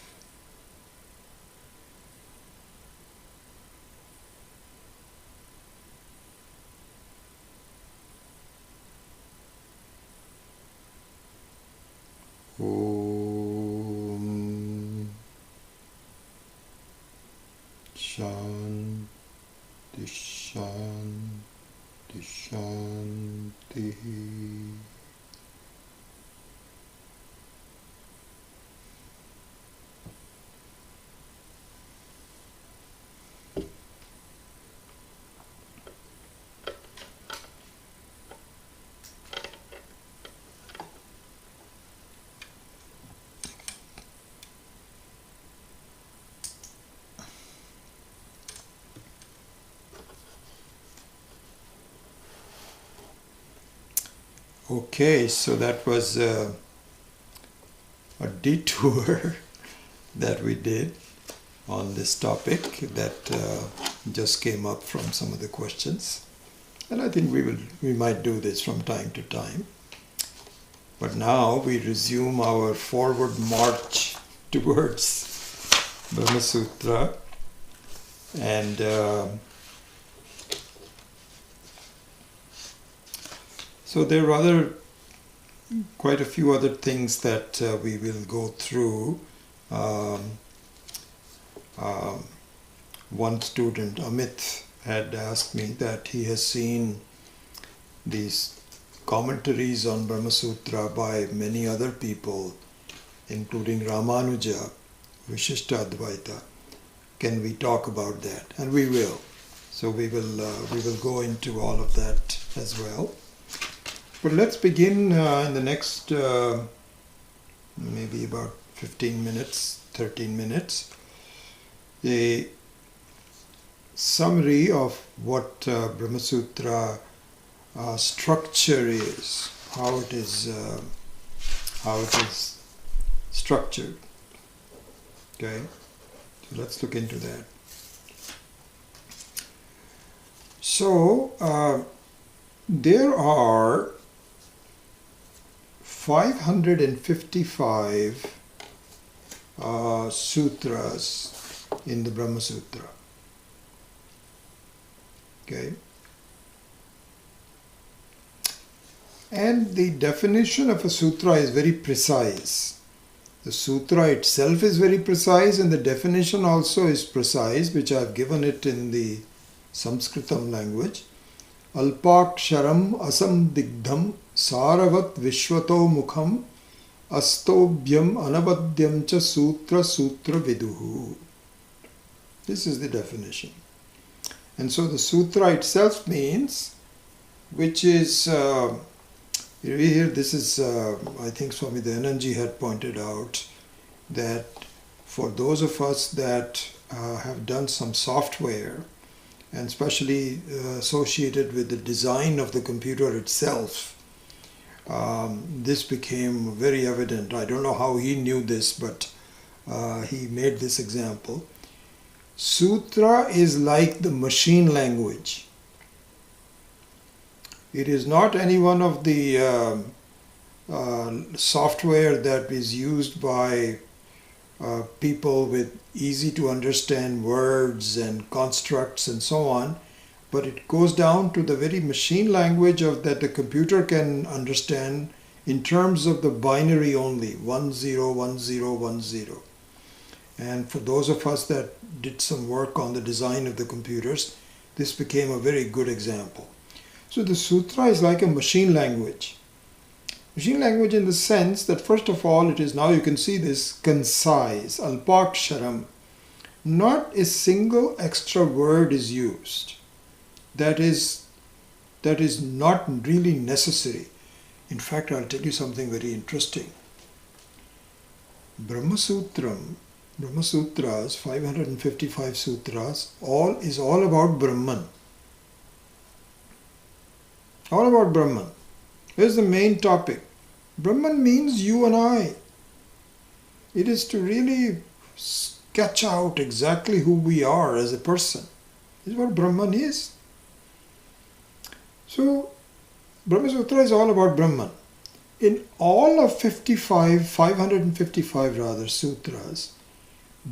Om Shanti Shanti Shanti. Okay, so that was a detour that we did on this topic that just came up from some of the questions, and I think we might do this from time to time. But now we resume our forward march towards Brahma Sutra, and so there are quite a few other things that we will go through. One student, Amit, had asked me that he has seen these commentaries on Brahma Sutra by many other people, including Ramanuja, Vishishta Advaita. Can we talk about that? And we will. So we will go into all of that as well. But let's begin in the next maybe about 15 minutes, 13 minutes, a summary of what Brahma Sutra structure is, how it is structured. Okay, so let's look into that. So there are 555 sutras in the Brahma Sutra. Okay. And the definition of a sutra is very precise. The sutra itself is very precise, and the definition also is precise, which I have given it in the Sanskritam language. Alpaksharam asamdigdham saravat vishwato mukham astobhyam anavadyam cha sutra sutra viduhu. This is the definition. And so the sutra itself means, which is, here this is, I think Swami Dayananji had pointed out that for those of us that have done some software, and especially associated with the design of the computer itself, this became very evident. I don't know how he knew this, but he made this example. Sutra is like the machine language. It is not any one of the software that is used by people with easy to understand words and constructs and so on, but it goes down to the very machine language of that the computer can understand in terms of the binary only, 101010. And for those of us that did some work on the design of the computers, this became a very good example. So the sutra is like a machine language. Machine language in the sense that first of all it is, now you can see this, concise, alpaksharam. Not a single extra word is used. That is not really necessary. In fact, I'll tell you something very interesting. Brahma Sutras, 555 sutras, is all about Brahman. All about Brahman. Here's the main topic. Brahman means you and I. It is to really sketch out exactly who we are as a person. This is what Brahman is. So, Brahma Sutra is all about Brahman. In all of 555 sutras,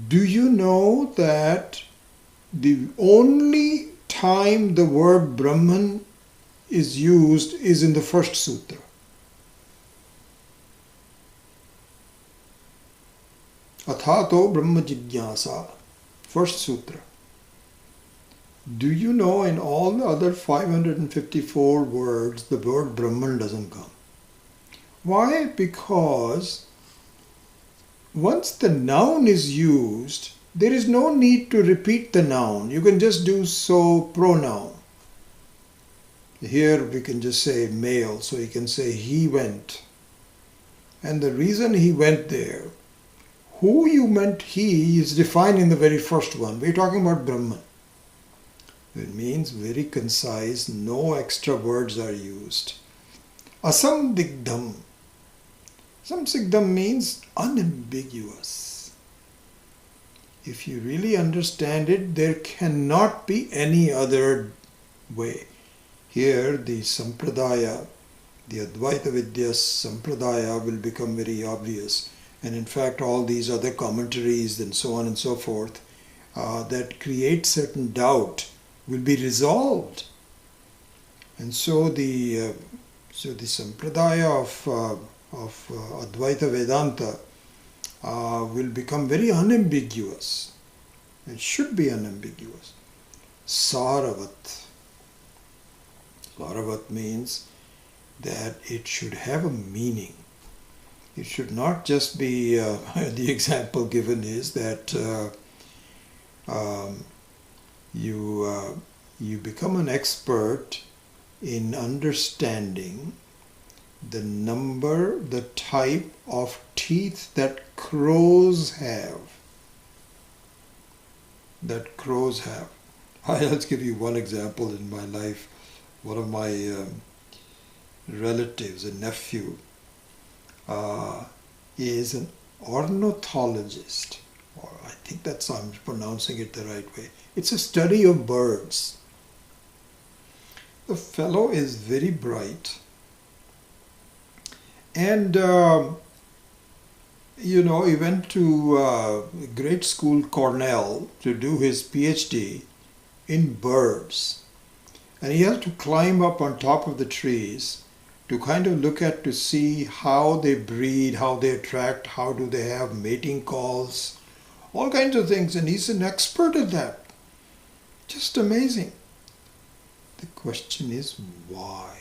do you know that the only time the word Brahman is used is in the first sutra? Athato Brahma Jigyasa, first sutra. Do you know in all the other 554 words the word Brahman doesn't come? Why? Because once the noun is used, there is no need to repeat the noun. You can just do so pronoun. Here we can just say male, so you can say he went. And the reason he went there, who you meant he is defined in the very first one. We're talking about Brahman. It means very concise, no extra words are used. Asamdigdham. Samsigdham means unambiguous. If you really understand it, there cannot be any other way. Here the Sampradaya, the Advaita Vidya Sampradaya will become very obvious. And in fact all these other commentaries and so on and so forth that create certain doubt will be resolved. And so the Sampradaya of Advaita Vedanta will become very unambiguous. It should be unambiguous. Saravat. Saravat means that it should have a meaning. It should not just be, the example given is that you become an expert in understanding the number, the type of teeth that crows have. That crows have. I'll give you one example in my life. One of my relatives, a nephew, is an ornithologist. Or I think I'm pronouncing it the right way. It's a study of birds. The fellow is very bright. And, he went to grade school Cornell to do his PhD in birds. And he had to climb up on top of the trees to kind of look at to see how they breed, how they attract, how do they have mating calls, all kinds of things. And he's an expert at that. Just amazing. The question is why?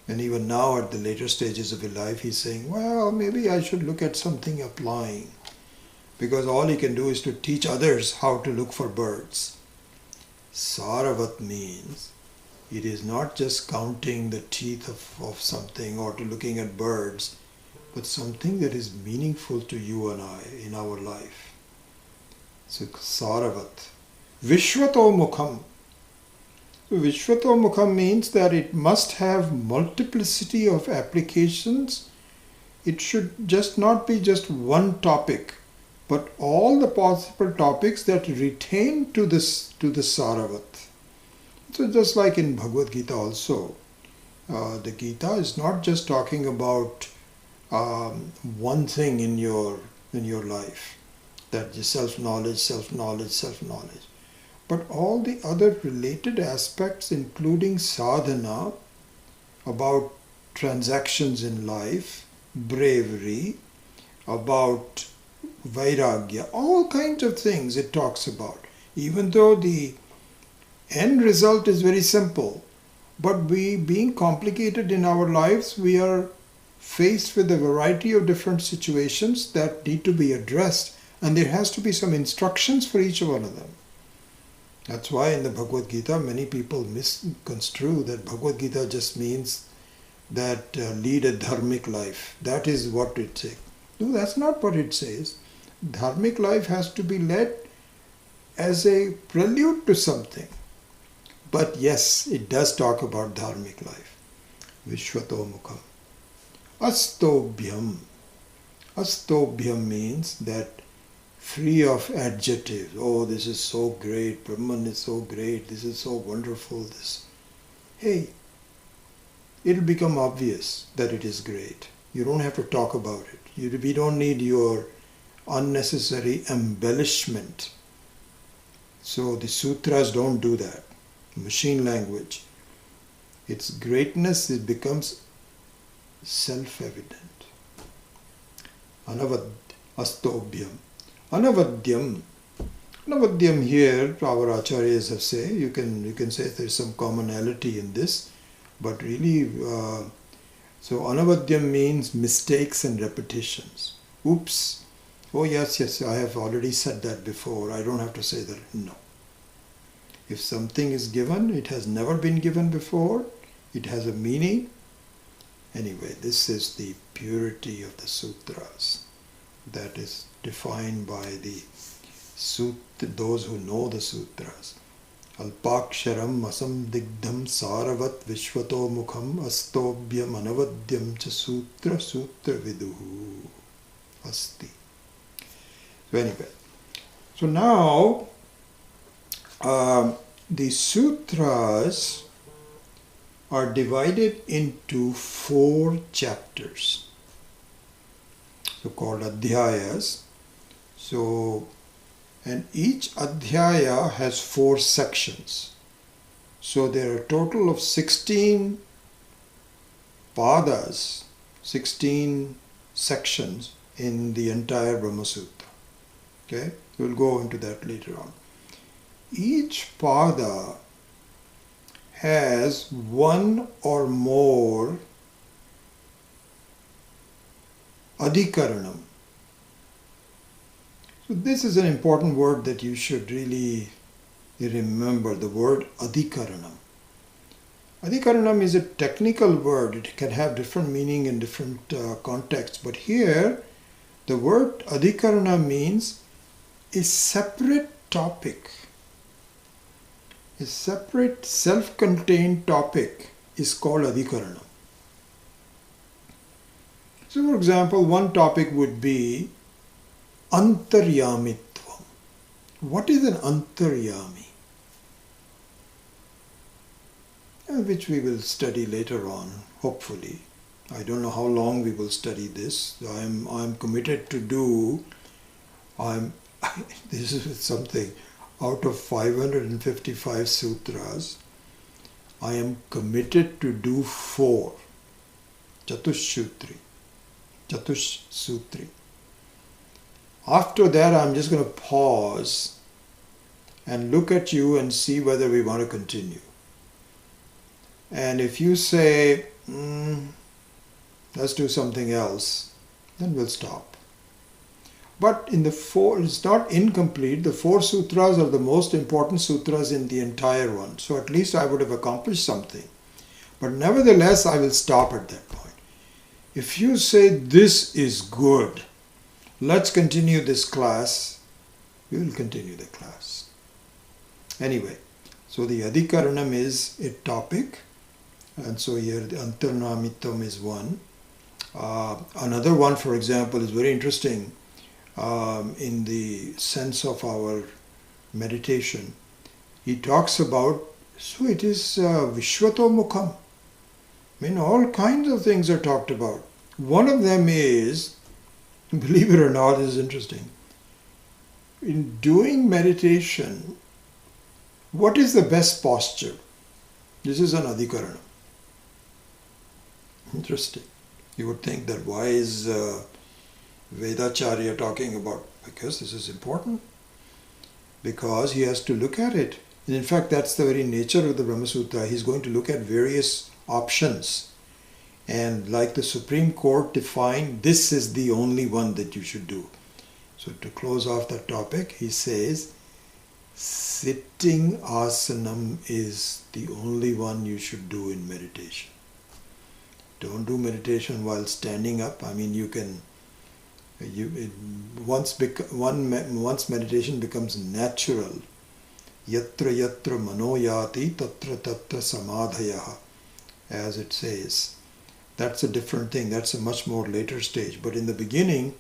And even now at the later stages of his life, he's saying, well, maybe I should look at something applying. Because all he can do is to teach others how to look for birds. Saravat means it is not just counting the teeth of something or to looking at birds, but something that is meaningful to you and I in our life. So Saravat. Vishwato Mukham. Vishwato Mukham means that it must have multiplicity of applications. It should just not be just one topic, but all the possible topics that retain to the Saravat. So just like in Bhagavad Gita also, the Gita is not just talking about one thing in your in your life. That is self-knowledge, self-knowledge, self-knowledge. But all the other related aspects, including sadhana, about transactions in life, bravery, about vairagya, all kinds of things it talks about. Even though the end result is very simple, but we, being complicated in our lives, we are faced with a variety of different situations that need to be addressed, and there has to be some instructions for each one of them. That's why in the Bhagavad Gita many people misconstrue that Bhagavad Gita just means that lead a dharmic life. That is what it says. No, that's not what it says. Dharmic life has to be led as a prelude to something. But yes, it does talk about dharmic life. Vishwato mukham. Astobhyam. Astobhyam means that free of adjectives. Oh, this is so great. Brahman is so great. This is so wonderful. This. Hey, it'll become obvious that it is great. You don't have to talk about it. We don't need your unnecessary embellishment. So the sutras don't do that. Machine language. Its greatness, it becomes self-evident. Astobhyam. Anavadyam. Anavadyam here, our acharyas have said, you can say there's some commonality in this, but really, so anavadyam means mistakes and repetitions. Oops. Oh yes, I have already said that before. I don't have to say that. No. If something is given, it has never been given before, it has a meaning. Anyway, this is the purity of the sutras that is defined by those who know the sutras. Alpaksharam asamdigdham saravat vishwato mukham astobhyam anavadyam cha sutra viduhu asti. So anyway, so now the sutras are divided into 4 chapters, so called adhyayas. So, and each adhyaya has 4 sections. So there are a total of 16 padas, 16 sections in the entire Brahma Sutra. Okay, we'll go into that later on. Each pada has one or more adhikaranam. So this is an important word that you should really remember, the word adhikaranam. Adhikaranam is a technical word. It can have different meaning in different contexts. But here, the word adhikarana means a separate topic. A separate self-contained topic is called adhikaranam. So for example, one topic would be antaryamitvam. What is an antaryami? Which we will study later on, hopefully. I don't know how long we will study this. I'm committed to do, this is something, out of 555 sutras, I am committed to do 4. Chatush Sutri. After that, I'm just going to pause and look at you and see whether we want to continue. And if you say, let's do something else, then we'll stop. But in the 4, it's not incomplete. The 4 sutras are the most important sutras in the entire one. So at least I would have accomplished something. But nevertheless, I will stop at that point. If you say, this is good, let's continue this class, we will continue the class. Anyway, so the adhikaranam is a topic. And so here the antarnamitam is one. Another one, for example, is very interesting in the sense of our meditation. He talks about, so it is Vishwato Mukham. I mean, all kinds of things are talked about. One of them is Believe it or not, this is interesting. In doing meditation, what is the best posture? This is an adhikarana. Interesting. You would think that why is Vedacharya talking about? Because this is important. Because he has to look at it. And in fact, that's the very nature of the Brahma Sutra. He's going to look at various options. And like the Supreme Court defined, this is the only one that you should do. So to close off that topic, he says, sitting asanam is the only one you should do in meditation. Don't do meditation while standing up. I mean, you can. Once meditation becomes natural, yatra yatra manoyati tatra tatra samadhayaha, as it says. That's a different thing. That's a much more later stage. But in the beginning,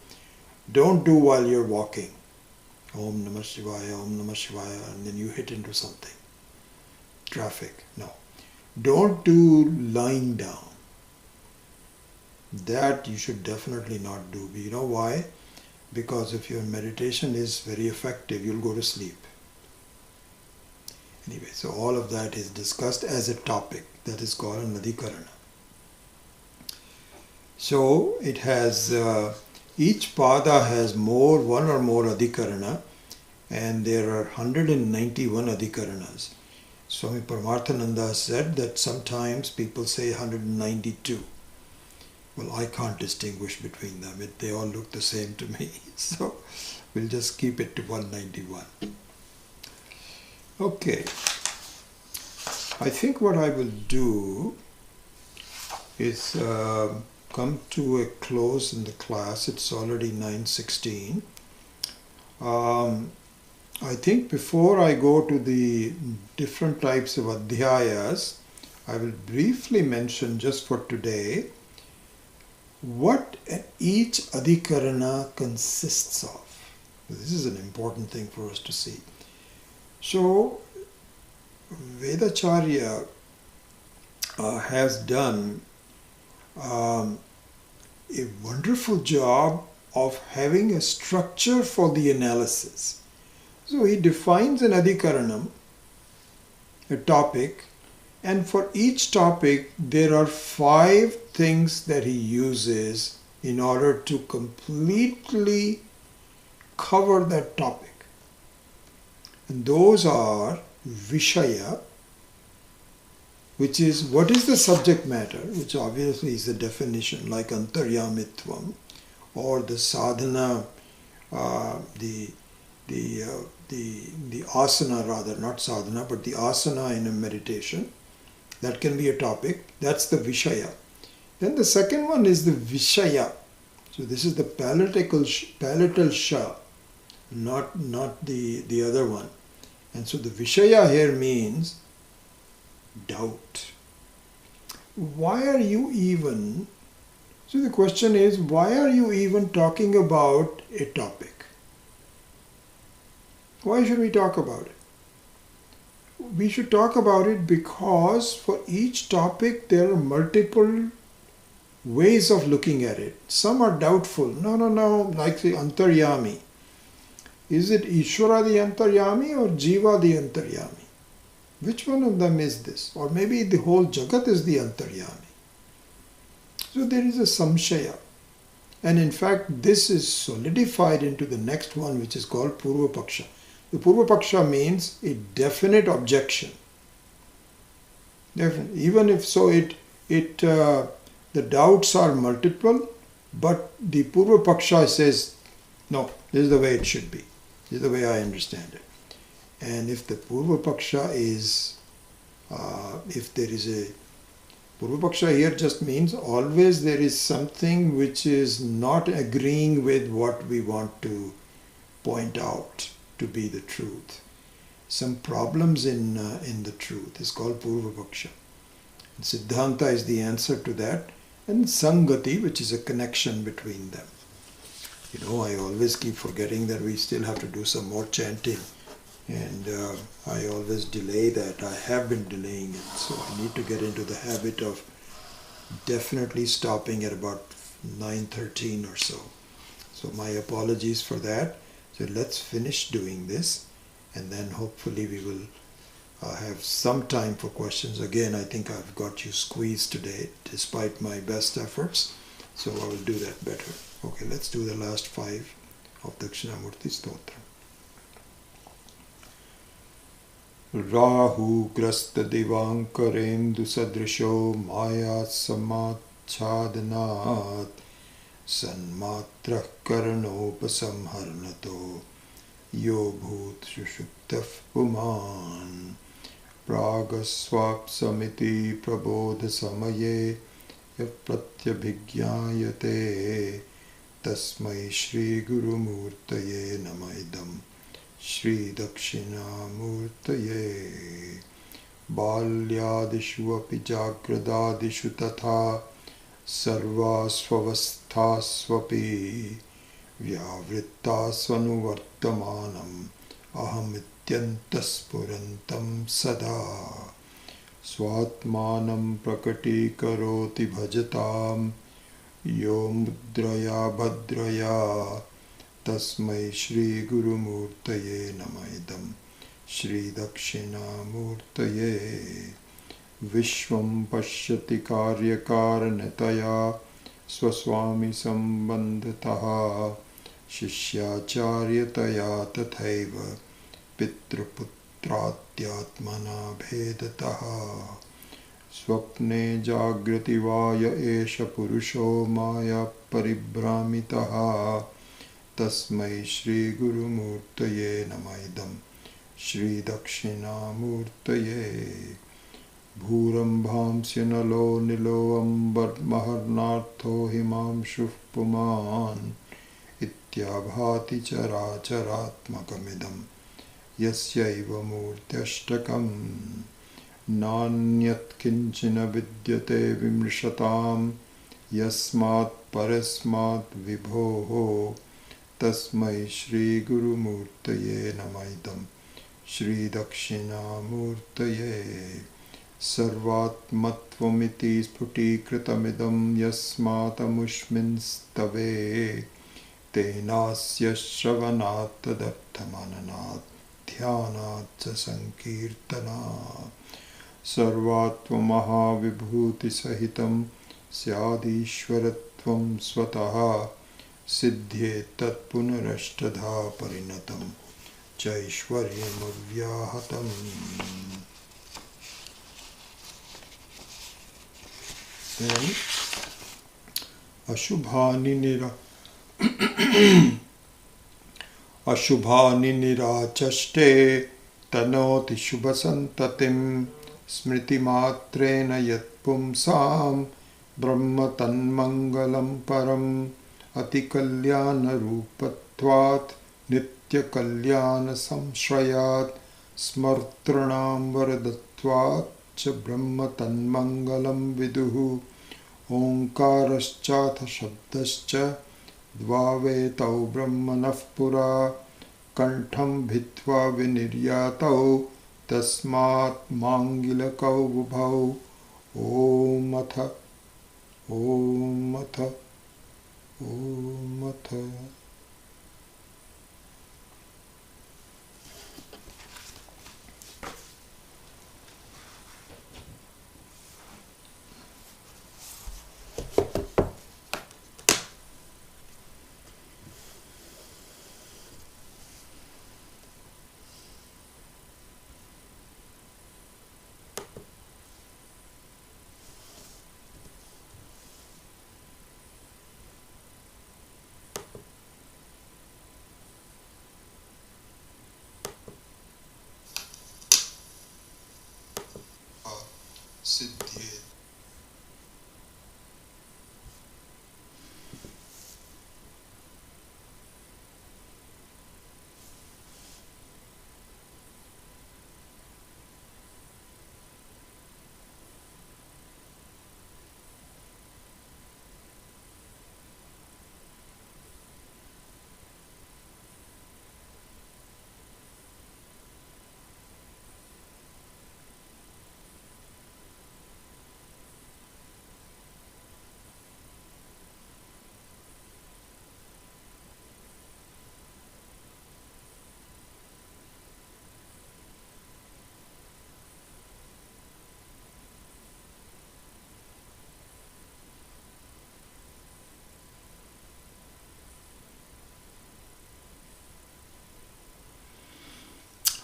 don't do while you're walking. Om Namah Shivaya, Om Namah Shivaya, and then you hit into something. Traffic. No. Don't do lying down. That you should definitely not do. You know why? Because if your meditation is very effective, you'll go to sleep. Anyway, so all of that is discussed as a topic. That is called an adhikarana. So it has, each pada has one or more adhikarana, and there are 191 adhikaranas. Swami Paramarthananda said that sometimes people say 192. Well, I can't distinguish between them. They all look the same to me. So we'll just keep it to 191. Okay. I think what I will do is come to a close in the class. It's already 9:16. I think before I go to the different types of adhyayas, I will briefly mention just for today what each adhikarana consists of. This is an important thing for us to see. So, Vedacharya has done a wonderful job of having a structure for the analysis. So he defines an adhikaranam, a topic, and for each topic there are 5 things that he uses in order to completely cover that topic. And those are Vishaya, which is what is the subject matter, which obviously is the definition, like Antaryamitvam, or the sadhana, the asana rather, not sadhana, but the asana in a meditation. That can be a topic. That's the Vishaya. Then the second one is the Vishaya. So this is the palatal sha, not the other one. And so the Vishaya here means doubt. Why are you even... So the question is, why are you even talking about a topic? Why should we talk about it? We should talk about it because for each topic there are multiple ways of looking at it. Some are doubtful. No, like the Antaryami. Is it Ishvara the Antaryami or Jiva the Antaryami? Which one of them is this? Or maybe the whole Jagat is the Antaryami. So there is a samshaya. And in fact, this is solidified into the next one, which is called Purva Paksha. The Purva Paksha means a definite objection. Definite. Even if so, the doubts are multiple, but the Purva Paksha says, no, this is the way it should be. This is the way I understand it. And if the Purva Paksha is, if there is a Purva Paksha here just means always there is something which is not agreeing with what we want to point out to be the truth. Some problems in the truth is called Purva Paksha. And Siddhanta is the answer to that, and Sangati, which is a connection between them. You know, I always keep forgetting that we still have to do some more chanting, and I always delay that. I have been delaying it, so I need to get into the habit of definitely stopping at about 9:13 or so So my apologies for that. So let's finish doing this, and then hopefully we will have some time for questions. Again, I think I've got you squeezed today despite my best efforts. So I will do that better. Okay, let's do the last 5 of Dakshinamurti Stotra. Rahu grasta divankarendu sadrisho maya samachadnat sanmatra karanopasamharnato yo bhut shushuptaf puman pragaswapsamiti prabodha samaye yapratyabhigyayate tasmai shri gurumurtaye namaidam Shri Dakshinamurtaye Balyadishu api jagradadishu tatha sarvasvavasthasvapi vyavrittasvanuvartamanam ahamityantaspurantam sada swatmanam prakatikaroti bhajatam yo mudraya bhadraya Tasmai Shri Gurumurtaye Namaidam Shri Dakshinamurtaye Vishwam Pashyati Karyakaranataya Swaswami Sambandhataha Shishyacharya Tathaiva Pitraputratyatmana Bhedataha Swapne Jagrati Vaya Esha Purusho Maya Paribramitaha Tasmai Shri Gurumurtaye Namaidam Shri Dakshinamurtaye Bhurambhamsya nalo nilo ambar maharnartho himamshuh puman Ityabhati characharatmakamidam Yasyaiva murtyashtakam Nanyat kinchina vidyate vimrishatam Yasmat parasmat vibhoho Tasmai Shri Gurumurtaye Namaidam Shri Dakshinamurtaye Sarvatmatvamiti Sputikritamidam Yasmatamushminstave Tenasya Shravanat Tadarthamananat Dhyanat Sankirtanat Sarvatvamaha Vibhuti Sahitam Syadishwaratvam Swataha Siddhye tat punarashtadha parinatam Chaishwaryam avyahatam. Then Ashubhani nirachaste tanoti shubhasantatim smriti matrena yat pumsam brahma tanmangalam param Ati kalyana rupatvat nitya kalyana samshrayat smartranam varadatvat cha brahma tanmangalam viduhu omkaraschatha shabdascha dvavetau brahmanah pura kantham bhitva viniryatau tasmat mangilakau vubhau om atha Om Atha. Siddhi.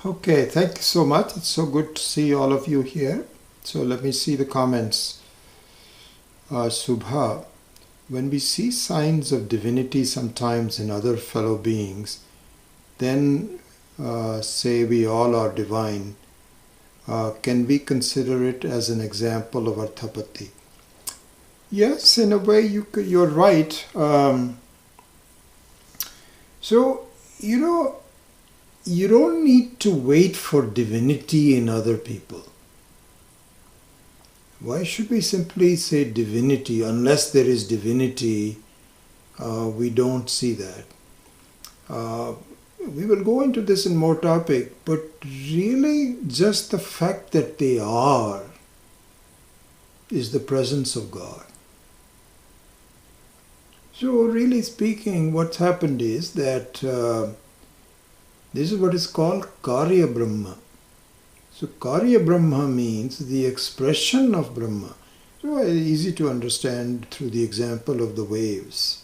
Okay, thank you so much. It's so good to see all of you here. So let me see the comments. Subha, when we see signs of divinity sometimes in other fellow beings, then say we all are divine, can we consider it as an example of Arthapati? Yes, in a way you're right. So, you don't need to wait for divinity in other people. Why should we simply say divinity? Unless there is divinity, we don't see that. We will go into this in more topic, but really just the fact that they are is the presence of God. So really speaking, what's happened is that this is what is called Karya Brahma. So Karya Brahma means the expression of Brahma. So easy to understand through the example of the waves.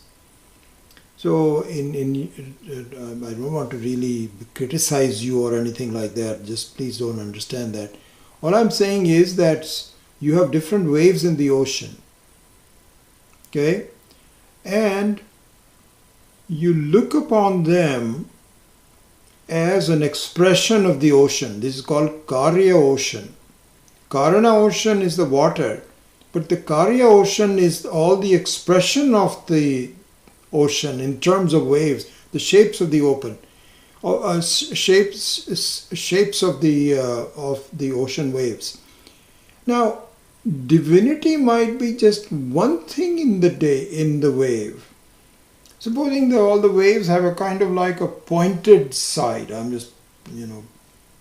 So I don't want to really criticize you or anything like that. Just please don't understand that. All I'm saying is that you have different waves in the ocean. Okay? And you look upon them as an expression of the ocean. This is called Karya ocean. Karana ocean is the water, but the Karya ocean is all the expression of the ocean in terms of waves, the shapes of the shapes of the ocean waves. Now, divinity might be just one thing in the wave. Supposing that all the waves have a kind of like a pointed side. I'm just,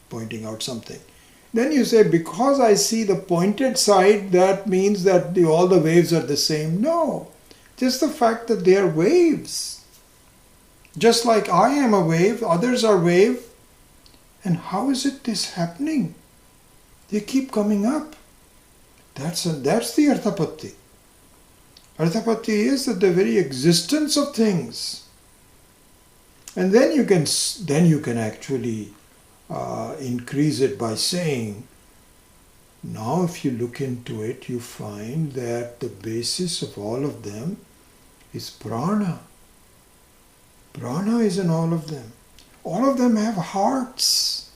pointing out something. Then you say, because I see the pointed side, that means that all the waves are the same. No, just the fact that they are waves. Just like I am a wave, others are wave. And how is it this happening? They keep coming up. That's the Arthapati. Arthapati is the very existence of things. And then you can actually increase it by saying, now if you look into it, you find that the basis of all of them is prana. Prana is in all of them. All of them have hearts.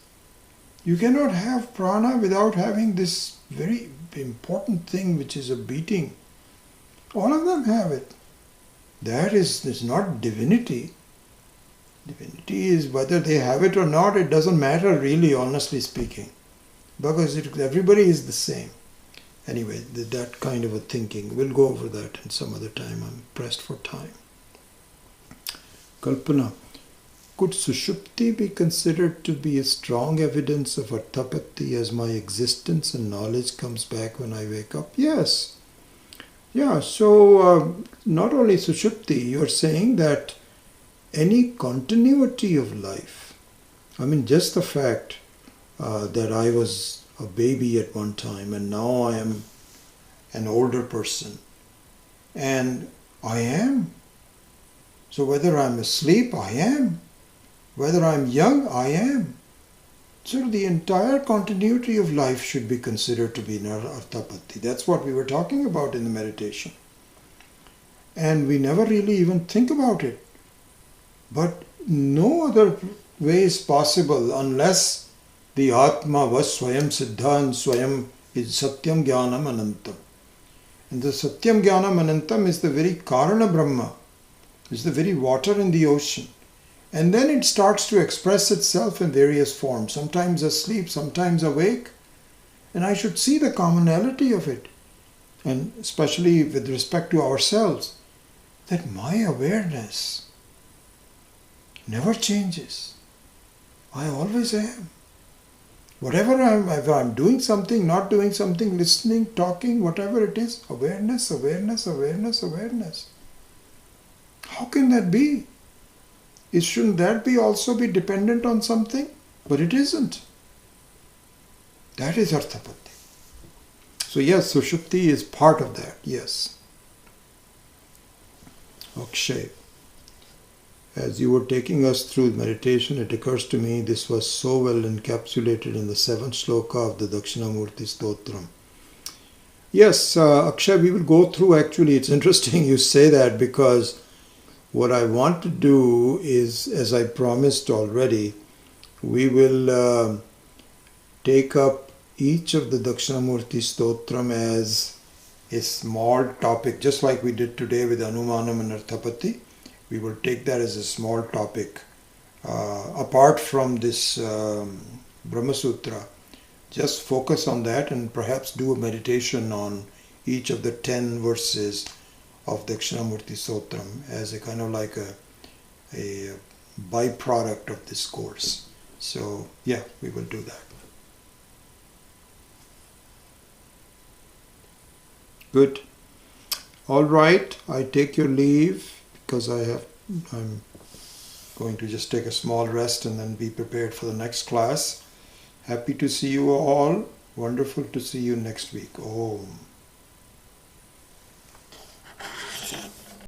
You cannot have prana without having this very important thing which is a beating. All of them have it. That is not divinity. Divinity is whether they have it or not, it doesn't matter really, honestly speaking. Because everybody is the same. Anyway, that kind of a thinking. We'll go over that in some other time. I'm pressed for time. Kalpana. Could Sushupti be considered to be a strong evidence of Arthapati as my existence and knowledge comes back when I wake up? Yes. Yeah, so not only Sushupti, you're saying that any continuity of life, just the fact that I was a baby at one time and now I am an older person, and I am. So whether I'm asleep, I am. Whether I'm young, I am. So the entire continuity of life should be considered to be Arthapati. That's what we were talking about in the meditation. And we never really even think about it. But no other way is possible unless the Atma was Swayam Siddha and Swayam is Satyam Jnanam Anantam. And the Satyam Jnanam Anantam is the very Karana Brahma, is the very water in the ocean. And then it starts to express itself in various forms, sometimes asleep, sometimes awake. And I should see the commonality of it, and especially with respect to ourselves, that my awareness never changes. I always am. Whatever if I'm doing something, not doing something, listening, talking, whatever it is, awareness, awareness, awareness, awareness. How can that be? Shouldn't that also be dependent on something? But it isn't. That is Arthapati. So yes, Sushupti is part of that, yes. Akshay. As you were taking us through meditation, it occurs to me this was so well encapsulated in the 7th shloka of the Dakshinamurti Stotram. Yes, Akshay, we will go through. Actually, it's interesting you say that, because what I want to do is, as I promised already, we will take up each of the Dakshinamurti Stotram as a small topic, just like we did today with Anumanam and Arthapati. We will take that as a small topic apart from this Brahma Sutra. Just focus on that and perhaps do a meditation on each of the 10 verses of Dakshinamurti Stotram as a kind of like a byproduct of this course. So yeah, we will do that. Good. All right, I take your leave, because I'm going to just take a small rest and then be prepared for the next class. Happy to see you all. Wonderful to see you next week. Om.